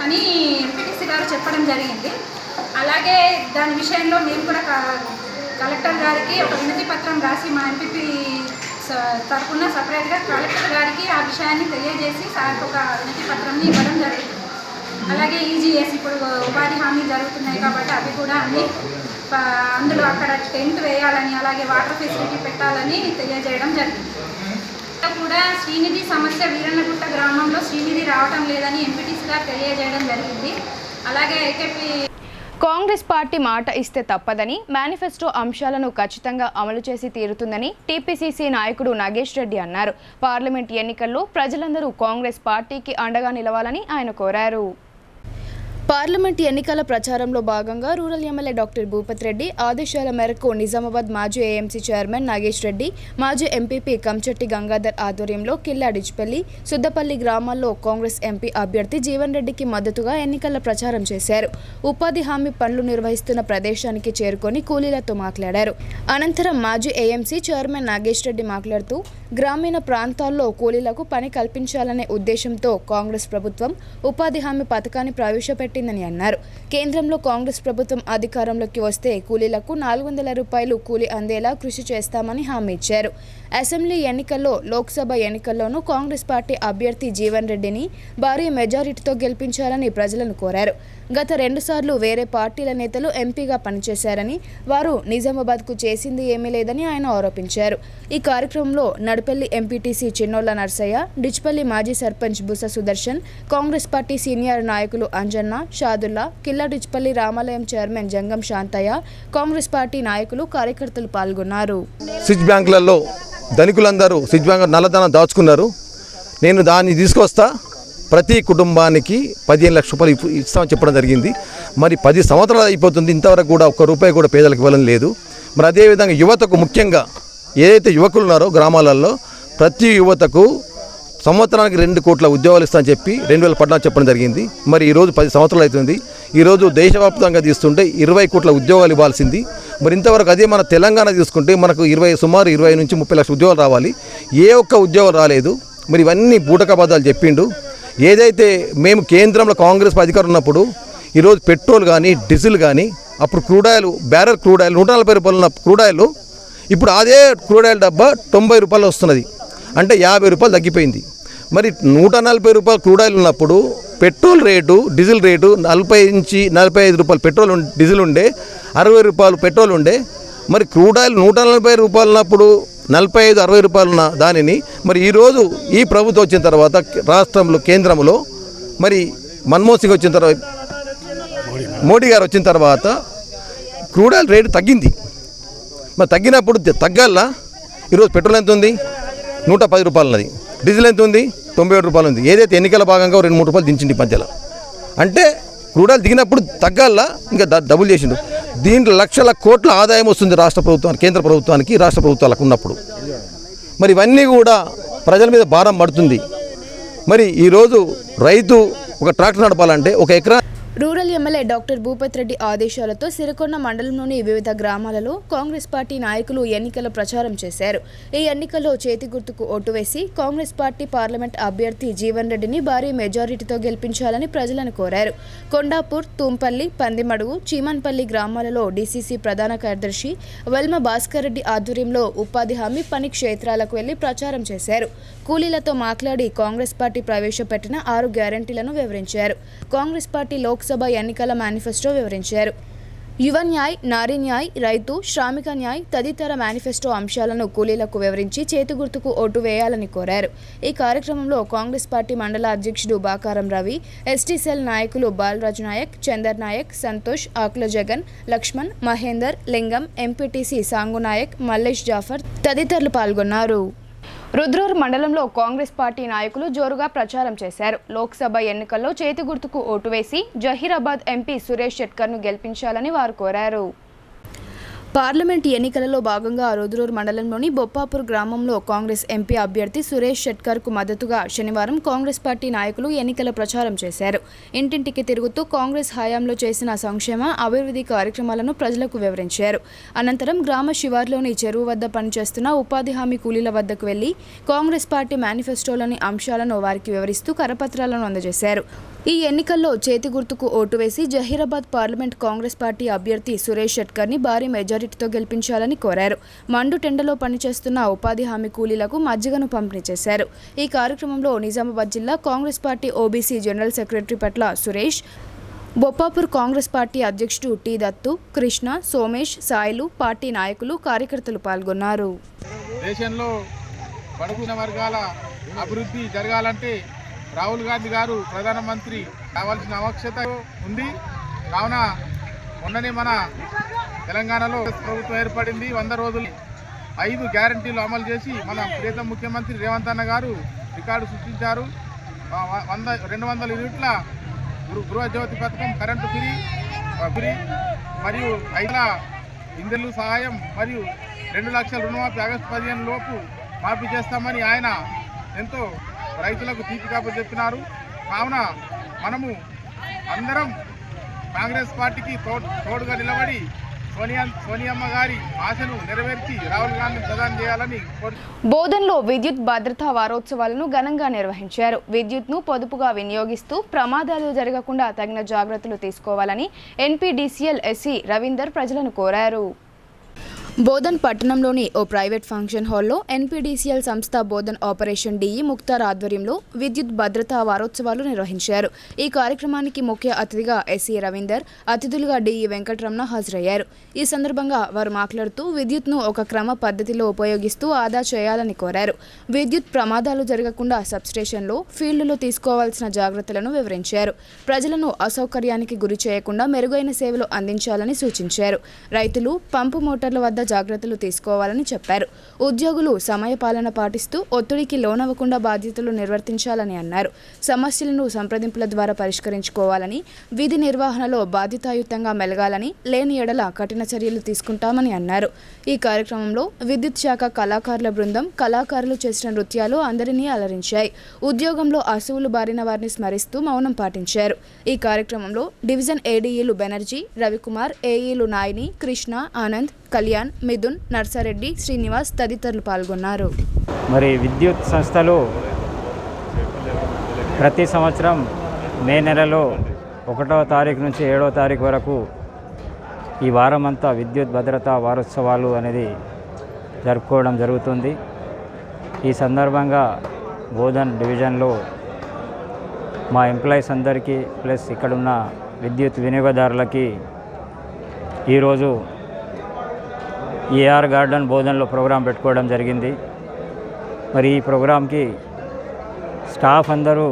అని ఎంపీటీసీ గారు చెప్పడం జరిగింది. అలాగే దాని విషయంలో మేము కూడా కలెక్టర్ గారికి ఒక వినతి పత్రం రాసి మా ఎంపీపీ తరఫున సపరేట్గా కలెక్టర్ గారికి ఆ విషయాన్ని తెలియజేసి సార్కి ఒక వినతి పత్రంని ఇవ్వడం జరిగింది. అలాగే ఈజీఎస్ ఇప్పుడు ఉపాధి హామీ జరుగుతున్నాయి కాబట్టి అవి కూడా అన్ని అందులో అక్కడ టెంట్ వేయాలని, అలాగే వాటర్ ఫెసిలిటీ పెట్టాలని తెలియజేయడం జరిగింది. కూడా శ్రీనిధి సమస్య వీరన్నగుట్ట గ్రామంలో శ్రీనిధి రావటం లేదని ఎంపీటీసీ గారు తెలియజేయడం జరిగింది. అలాగే ఐకేపీ కాంగ్రెస్ పార్టీ మాట ఇస్తే తప్పదని, మేనిఫెస్టో అంశాలను ఖచ్చితంగా అమలు చేసి తీరుతుందని టీపీసీసీ నాయకుడు నాగేష్ రెడ్డి అన్నారు. పార్లమెంట్ ఎన్నికల్లో ప్రజలందరూ కాంగ్రెస్ పార్టీకి అండగా నిలవాలని ఆయన కోరారు. పార్లమెంట్ ఎన్నికల ప్రచారంలో భాగంగా rural MLA doctor Bhupath Reddy ఆదేశాల మేరకు నిజామాబాద్ మాజీ ఏఎంసీ చైర్మన్ నాగేష్ రెడ్డి, మాజీ ఎంపీపీ కంచెట్టి గంగాధర్ ఆధ్వర్యంలో కిల్లా డిచ్పల్లి, సుద్దపల్లి గ్రామాల్లో కాంగ్రెస్ ఎంపీ అభ్యర్థి జీవన్ రెడ్డికి మద్దతుగా ఎన్నికల ప్రచారం చేశారు. ఉపాధి హామీ పనులు నిర్వహిస్తున్న ప్రదేశానికి చేరుకొని కూలీలతో మాట్లాడారు. అనంతరం మాజీ ఏఎంసీ చైర్మన్ నాగేష్ రెడ్డి మాట్లాడుతూ గ్రామీణ ప్రాంతాల్లో కూలీలకు పని కల్పించాలనే ఉద్దేశంతో కాంగ్రెస్ ప్రభుత్వం ఉపాధి హామీ పథకాన్ని ప్రవేశపెట్టిందని అన్నారు. కేంద్రంలో కాంగ్రెస్ ప్రభుత్వం అధికారంలోకి వస్తే కూలీలకు 400 రూపాయలు కూలీ అందేలా కృషి చేస్తామని హామీ ఇచ్చారు. అసెంబ్లీ ఎన్నికల్లో, లోక్సభ ఎన్నికల్లోనూ కాంగ్రెస్ పార్టీ అభ్యర్థి జీవన్ రెడ్డిని భారీ మెజారిటీతో గెలిపించాలని ప్రజలను కోరారు. గత 2 సార్లు వేరే పార్టీల నేతలు ఎంపీగా పనిచేశారని, వారు నిజామాబాద్కు చేసింది ఏమీ లేదని ఆయన ఆరోపించారు. ఈ కార్యక్రమంలో నడిపల్లి ఎంపీటీసీ చిన్నోళ్ల నర్సయ్య, డిచ్పల్లి మాజీ సర్పంచ్ బుస సుదర్శన్, కాంగ్రెస్ పార్టీ సీనియర్ నాయకులు అంజన్న, షాదుల్లా, కిల్లా డిచ్పల్లి రామాలయం చైర్మన్ జంగం శాంతయ్య, కాంగ్రెస్ పార్టీ నాయకులు, కార్యకర్తలు పాల్గొన్నారు. స్విచ్ బ్యాంకులలో ధనికులందరూ స్విచ్ బ్యాంక్ నల్లధనం దాచుకున్నారు. నేను దాన్ని తీసుకొస్తా, ప్రతి కుటుంబానికి 15 లక్షల రూపాయలు ఇస్తామని చెప్పడం జరిగింది. మరి 10 సంవత్సరాలు అయిపోతుంది, ఇంతవరకు కూడా 1 రూపాయి కూడా పేదలకు ఇవ్వాలని లేదు. మరి అదేవిధంగా యువతకు, ముఖ్యంగా ఏదైతే యువకులు ఉన్నారో గ్రామాలలో ప్రతి యువతకు సంవత్సరానికి 2 కోట్ల ఉద్యోగాలు ఇస్తామని చెప్పి 2014 చెప్పడం జరిగింది. మరి ఈరోజు 10 సంవత్సరాలు అవుతుంది. ఈరోజు దేశవ్యాప్తంగా తీసుకుంటే 20 కోట్ల ఉద్యోగాలు ఇవ్వాల్సింది. మరి ఇంతవరకు అదే మన తెలంగాణ తీసుకుంటే మనకు సుమారు 20 నుంచి 30 లక్షల ఉద్యోగాలు రావాలి. ఏ ఒక్క ఉద్యోగం రాలేదు. మరి ఇవన్నీ బూటకబద్దాలు చెప్పిండు. ఏదైతే మేము కేంద్రంలో కాంగ్రెస్ అధికారం ఉన్నప్పుడు ఈరోజు పెట్రోల్ కానీ, డీజిల్ కానీ, అప్పుడు క్రూడాయిల్, బ్యారెల్ క్రూడాయిల్ 140 రూపాయలు ఉన్న క్రూడాయిల్ ఇప్పుడు అదే క్రూడాయిల్ డబ్బా 90 రూపాయలు వస్తున్నది. అంటే 50 రూపాయలు తగ్గిపోయింది. మరి 140 రూపాయలు క్రూడాయిల్ ఉన్నప్పుడు పెట్రోల్ రేటు, డీజిల్ రేటు 40 నుంచి 45 రూపాయలు పెట్రోల్ డీజిల్ ఉండే, 60 రూపాయలు పెట్రోల్ ఉండే. మరి క్రూడాయిల్ 140 రూపాయలు ఉన్నప్పుడు 45-60 రూపాయలు ఉన్న దానిని మరి ఈరోజు ఈ ప్రభుత్వం వచ్చిన తర్వాత రాష్ట్రంలో, కేంద్రంలో మరి మన్మోహన్ సింగ్ వచ్చిన తర్వాత, మోడీ గారు వచ్చిన తర్వాత క్రూడాయిల్ రేటు తగ్గింది. మరి తగ్గినప్పుడు తగ్గల్లా ఈరోజు పెట్రోల్ ఎంత ఉంది? 110 రూపాయలు ఉన్నది. డీజిల్ ఎంత ఉంది? 97 రూపాయలు ఉంది. ఏదైతే ఎన్నికల భాగంగా 2-3 రూపాయలు దించింది పంచాల. అంటే క్రూడాయిల్ దిగినప్పుడు తగ్గల్లా ఇంకా డబుల్ చేసిండు. దీంట్లో లక్షల కోట్ల ఆదాయం వస్తుంది రాష్ట్ర ప్రభుత్వానికి, కేంద్ర ప్రభుత్వానికి, రాష్ట్ర ప్రభుత్వాలకు ఉన్నప్పుడు. మరి ఇవన్నీ కూడా ప్రజల మీద భారం పడుతుంది. మరి ఈరోజు రైతు ఒక ట్రాక్టర్ నడపాలంటే 1 ఎకరా. Rural MLA doctor Bhupath Reddy ఆదేశాలతో సిరికొండ మండలంలోని వివిధ గ్రామాలలో కాంగ్రెస్ పార్టీ నాయకులు ఎన్నికల ప్రచారం చేశారు. ఈ ఎన్నికల్లో చేతి గుర్తుకు ఓటు వేసి కాంగ్రెస్ పార్టీ పార్లమెంట్ అభ్యర్థి జీవన్ రెడ్డిని భారీ మెజారిటీతో గెలిపించాలని ప్రజలను కోరారు. కొండాపూర్, తూంపల్లి, పందిమడుగు, చీమన్పల్లి గ్రామాలలో డీసీసీ ప్రధాన కార్యదర్శి వెల్మ భాస్కర్ రెడ్డి ఆధ్వర్యంలో ఉపాధి హామీ పని క్షేత్రాలకు వెళ్లి ప్రచారం చేశారు. కూలీలతో మాట్లాడి కాంగ్రెస్ పార్టీ ప్రవేశపెట్టిన 6 గ్యారంటీలను వివరించారు. కాంగ్రెస్ పార్టీ లోక్సభ ఎన్నికల మేనిఫెస్టో వివరించారు. యువ న్యాయ్, నారీ న్యాయ్, రైతు, శ్రామిక న్యాయ్ తదితర మేనిఫెస్టో అంశాలను కూలీలకు వివరించి చేతి గుర్తుకు ఓటు వేయాలని కోరారు. ఈ కార్యక్రమంలో కాంగ్రెస్ పార్టీ మండల అధ్యక్షుడు బాకారం రవి, ఎస్టీ సెల్ నాయకులు బాలరాజు నాయక్, చందర్ నాయక్, సంతోష్, ఆకుల జగన్, లక్ష్మణ్, మహేందర్, లింగం, ఎంపీటీసీ సాంగు నాయక్, మల్లేష్ జాఫర్ తదితరులు పాల్గొన్నారు. రుద్రూర్ మండలంలో కాంగ్రెస్ పార్టీ నాయకులు జోరుగా ప్రచారం చేశారు. లోక్సభ ఎన్నికల్లో చేతి గుర్తుకు ఓటు వేసి జహీరాబాద్ ఎంపీ సురేష్ షెట్కర్ను గెలిపించాలని వారు కోరారు. పార్లమెంట్ ఎన్నికలలో భాగంగా రుద్రూర్ మండలంలోని బొప్పాపూర్ గ్రామంలో కాంగ్రెస్ ఎంపీ అభ్యర్థి సురేష్ షెట్కర్కు మద్దతుగా శనివారం కాంగ్రెస్ పార్టీ నాయకులు ఎన్నికల ప్రచారం చేశారు. ఇంటింటికి తిరుగుతూ కాంగ్రెస్ హయాంలో చేసిన సంక్షేమ, అభివృద్ధి కార్యక్రమాలను ప్రజలకు వివరించారు. అనంతరం గ్రామ శివార్లోని చెరువు వద్ద పనిచేస్తున్న ఉపాధి హామీ కూలీల వద్దకు వెళ్లి కాంగ్రెస్ పార్టీ మేనిఫెస్టోలోని అంశాలను వారికి వివరిస్తూ కరపత్రాలను అందజేశారు. ఈ ఎన్నికల్లో చేతి గుర్తుకు ఓటు వేసి జహీరాబాద్ పార్లమెంట్ కాంగ్రెస్ పార్టీ అభ్యర్థి సురేష్ షెట్కర్ని భారీ మెజారిటీతో గెలిపించాలని కోరారు. మండు టెండలో పనిచేస్తున్న ఉపాధి హామీ కూలీలకు మజ్జిగను పంపిణీ చేశారు. ఈ కార్యక్రమంలో నిజామాబాద్ జిల్లా Congress party OBC general secretary పట్ల సురేష్, బొప్పాపూర్ కాంగ్రెస్ పార్టీ అధ్యక్షుడు టి దత్తు, కృష్ణ, సోమేష్, సాయిలు, పార్టీ నాయకులు, కార్యకర్తలు పాల్గొన్నారు. దేశంలో బడుగున వర్గాల అభివృద్ధి జరగాలంటే రాహుల్ గాంధీ గారు ప్రధానమంత్రి కావాల్సిన ఆవశ్యకత ఉంది. కావున మొన్ననే మన తెలంగాణలో ప్రభుత్వం ఏర్పడింది. 100 రోజులు 5 గ్యారంటీలు అమలు చేసి మన ప్రియతమ ముఖ్యమంత్రి రేవంత్ అన్న గారు రికార్డు సృష్టించారు. 200 యూనిట్ల గృహజ్యోతి పథకం, కరెంటు ఫ్రీ మరియు రైతుల ఇంధన సహాయం మరియు 2 లక్షల రుణమాఫీ ఆగస్టు 15 లోపు మాఫీ చేస్తామని ఆయన ఎంతో రైతులకు తీపి కబురు చెప్పినారు. కావున మనము అందరం కాంగ్రెస్ పార్టీకి తోడుగా నిలబడి సోనియమ్మ గారి ఆశను నెరవేర్చి రాహుల్ గాంధీని ప్రధాని చేయాలని బోధన్లో విద్యుత్ భద్రతా వారోత్సవాలను ఘనంగా నిర్వహించారు. విద్యుత్ను పొదుపుగా వినియోగిస్తూ ప్రమాదాలు జరగకుండా తగిన జాగ్రత్తలు తీసుకోవాలని ఎన్పీడీసీఎల్ ఎస్సీ రవీందర్ ప్రజలను కోరారు. బోధన్ పట్టణంలోని ఓ ప్రైవేట్ ఫంక్షన్ హాల్లో ఎన్పీడీసీఎల్ సంస్థ బోధన్ ఆపరేషన్ డిఈ ముక్తార్ ఆధ్వర్యంలో విద్యుత్ భద్రతా వారోత్సవాలు నిర్వహించారు. ఈ కార్యక్రమానికి ముఖ్య అతిథిగా ఎస్సీ రవీందర్, అతిథులుగా డిఈ వెంకటరమణ హాజరయ్యారు. ఈ సందర్భంగా వారు మాట్లాడుతూ విద్యుత్ను ఒక క్రమ పద్ధతిలో ఉపయోగిస్తూ ఆదా చేయాలని కోరారు. విద్యుత్ ప్రమాదాలు జరగకుండా సబ్స్టేషన్లో, ఫీల్డ్లో తీసుకోవాల్సిన జాగ్రత్తలను వివరించారు. ప్రజలను అసౌకర్యానికి గురి చేయకుండా మెరుగైన సేవలు అందించాలని సూచించారు. రైతులు పంపు మోటార్ల వద్ద జాగ్రత్తలు తీసుకోవాలని చెప్పారు. ఉద్యోగులు సమయపాలన పాటిస్తూ ఒత్తిడికి లోనవ్వకుండా బాధ్యతలు నిర్వర్తించాలని అన్నారు. సమస్యలను సంప్రదింపుల ద్వారా పరిష్కరించుకోవాలని, విధి నిర్వహణలో బాధ్యతాయుతంగా మెలగాలని, లేని ఎడల కఠిన చర్యలు తీసుకుంటామని అన్నారు. ఈ కార్యక్రమంలో విద్యుత్ శాఖ కళాకారుల బృందం, కళాకారులు చేసిన నృత్యాలు అందరినీ అలరించాయి. ఉద్యోగంలో అసువులు బారిన వారిని స్మరిస్తూ మౌనం పాటించారు. ఈ కార్యక్రమంలో డివిజన్ ఏడీఈలు బెనర్జీ, రవికుమార్, ఏఈలు నాయని, కృష్ణ, ఆనంద్, కళ్యాణ్, మిథున్, నర్సారెడ్డి, శ్రీనివాస్ తదితరులు పాల్గొన్నారు. మరి విద్యుత్ సంస్థలు ప్రతి సంవత్సరం మే నెలలో 1వ తారీఖు నుంచి 7వ తారీఖు వరకు ఈ వారమంతా విద్యుత్ భద్రతా వారోత్సవాలు అనేది జరుపుకోవడం జరుగుతుంది. ఈ సందర్భంగా బోధన్ డివిజన్లో మా ఎంప్లాయీస్ అందరికీ ప్లస్ ఇక్కడున్న విద్యుత్ వినియోగదారులకి ఈరోజు ఏఆర్ గార్డెన్ బోధన్లో ప్రోగ్రాం పెట్టుకోవడం జరిగింది. మరి ఈ ప్రోగ్రాంకి స్టాఫ్ అందరూ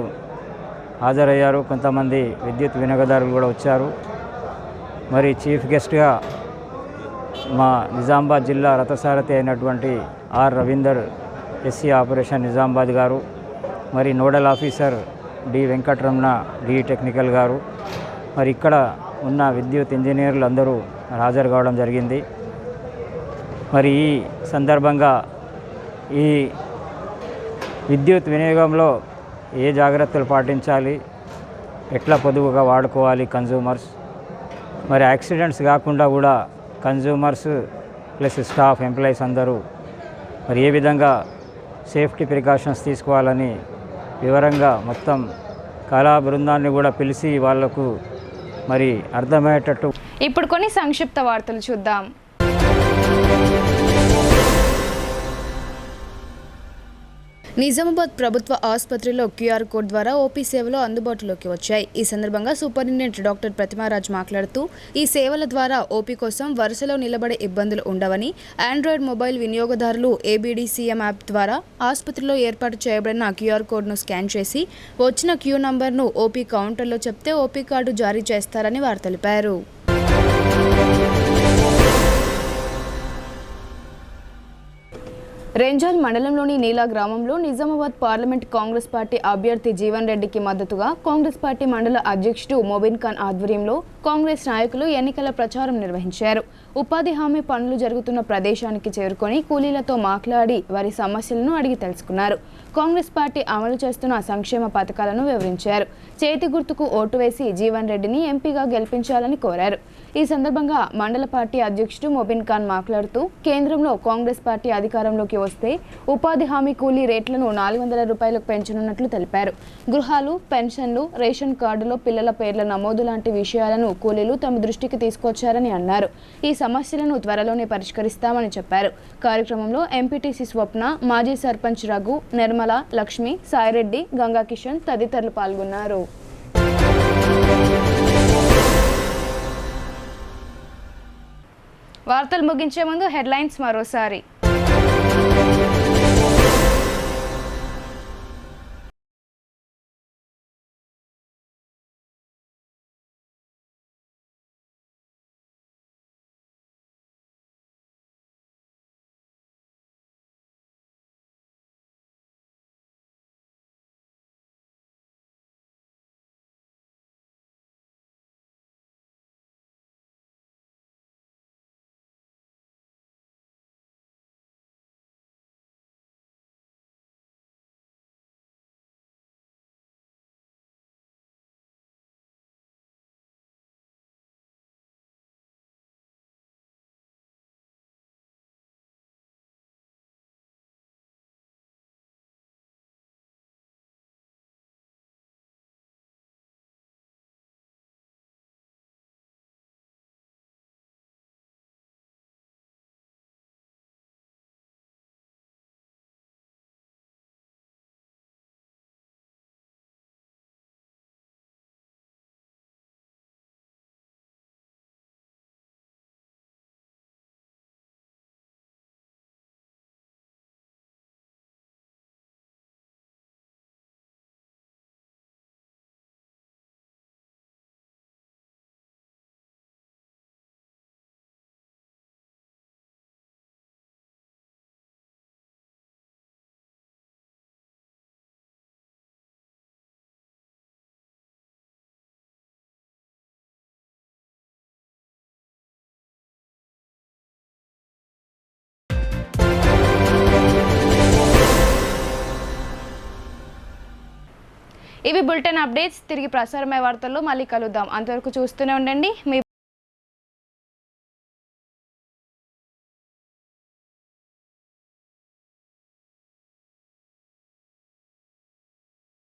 హాజరయ్యారు. కొంతమంది విద్యుత్ వినియోగదారులు కూడా వచ్చారు. మరి చీఫ్ గెస్ట్గా మా నిజామాబాద్ జిల్లా రథసారథి అయినటువంటి R Ravinder, SC operation Nizamabad గారు, మరి nodal officer D Venkataramana, D technical గారు, మరి ఇక్కడ ఉన్న విద్యుత్ ఇంజనీర్లు అందరూ హాజరు కావడం జరిగింది. మరి ఈ సందర్భంగా ఈ విద్యుత్ వినియోగంలో ఏ జాగ్రత్తలు పాటించాలి, ఎట్లా పొదుపుగా వాడుకోవాలి కన్జ్యూమర్స్, మరి యాక్సిడెంట్స్ కాకుండా కూడా కన్జ్యూమర్స్ ప్లస్ స్టాఫ్ ఎంప్లాయీస్ అందరూ మరి ఏ విధంగా సేఫ్టీ ప్రికాషన్స్ తీసుకోవాలని వివరంగా మొత్తం కళా బృందాన్ని కూడా పిలిచి వాళ్లకు మరి అర్థమయ్యేటట్టు. ఇప్పుడు కొన్ని సంక్షిప్త వార్తలు చూద్దాం. నిజామాబాద్ ప్రభుత్వ ఆసుపత్రిలో క్యూఆర్ కోడ్ ద్వారా ఓపీ సేవలు అందుబాటులోకి వచ్చాయి. ఈ సందర్భంగా సూపరింటెండెంట్ డాక్టర్ ప్రతిమారాజ్ మాట్లాడుతూ ఈ సేవల ద్వారా ఓపీ కోసం వరుసలో నిలబడే ఇబ్బందులు ఉండవని, ఆండ్రాయిడ్ మొబైల్ వినియోగదారులు ఏబీడీసీఎం యాప్ ద్వారా ఆసుపత్రిలో ఏర్పాటు చేయబడిన క్యూఆర్ కోడ్ను స్కాన్ చేసి వచ్చిన క్యూ నంబర్ను ఓపీ కౌంటర్లో చెప్తే ఓపీ కార్డు జారీ చేస్తారని వారు తెలిపారు. రెంజల్ మండలంలోని నీలా గ్రామంలో నిజామాబాద్ పార్లమెంట్ కాంగ్రెస్ పార్టీ అభ్యర్థి జీవన్ రెడ్డికి మద్దతుగా కాంగ్రెస్ పార్టీ మండల అధ్యక్షుడు మొబిన్ ఖాన్ ఆధ్వర్యంలో కాంగ్రెస్ నాయకులు ఎన్నికల ప్రచారం నిర్వహించారు. ఉపాధి హామీ పనులు జరుగుతున్న ప్రదేశానికి చేరుకొని కూలీలతో మాట్లాడి వారి సమస్యలను అడిగి తెలుసుకున్నారు. కాంగ్రెస్ పార్టీ అమలు చేస్తున్న సంక్షేమ పథకాలను వివరించారు. చేతి గుర్తుకు ఓటు వేసి జీవన్ రెడ్డిని ఎంపీగా గెలిపించాలని కోరారు. ఈ సందర్భంగా మండల పార్టీ అధ్యక్షుడు మొబిన్ ఖాన్ మాట్లాడుతూ కేంద్రంలో కాంగ్రెస్ పార్టీ అధికారంలోకి వస్తే ఉపాధి హామీ కూలీ రేట్లను 400 రూపాయలకు పెంచనున్నట్లు తెలిపారు. గృహాలు, పెన్షన్లు, రేషన్ కార్డులో పిల్లల పేర్ల నమోదు లాంటి విషయాలను కూలీలు తమ దృష్టికి తీసుకొచ్చారని అన్నారు. ఈ సమస్యలను త్వరలోనే పరిష్కరిస్తామని చెప్పారు. కార్యక్రమంలో ఎంపీటీసీ స్వప్న, మాజీ సర్పంచ్ రఘు, నిర్మల, లక్ష్మి, సాయిరెడ్డి, గంగా కిషన్ తదితరులు పాల్గొన్నారు. వార్తలు ముగించే ముందు హెడ్లైన్స్ మరోసారి. ఇవి బులెటిన్ అప్డేట్స్. తిరిగి ప్రసారమయ్యే వార్తల్లో మళ్ళీ కలుద్దాం. అంతవరకు చూస్తూనే ఉండండి మీ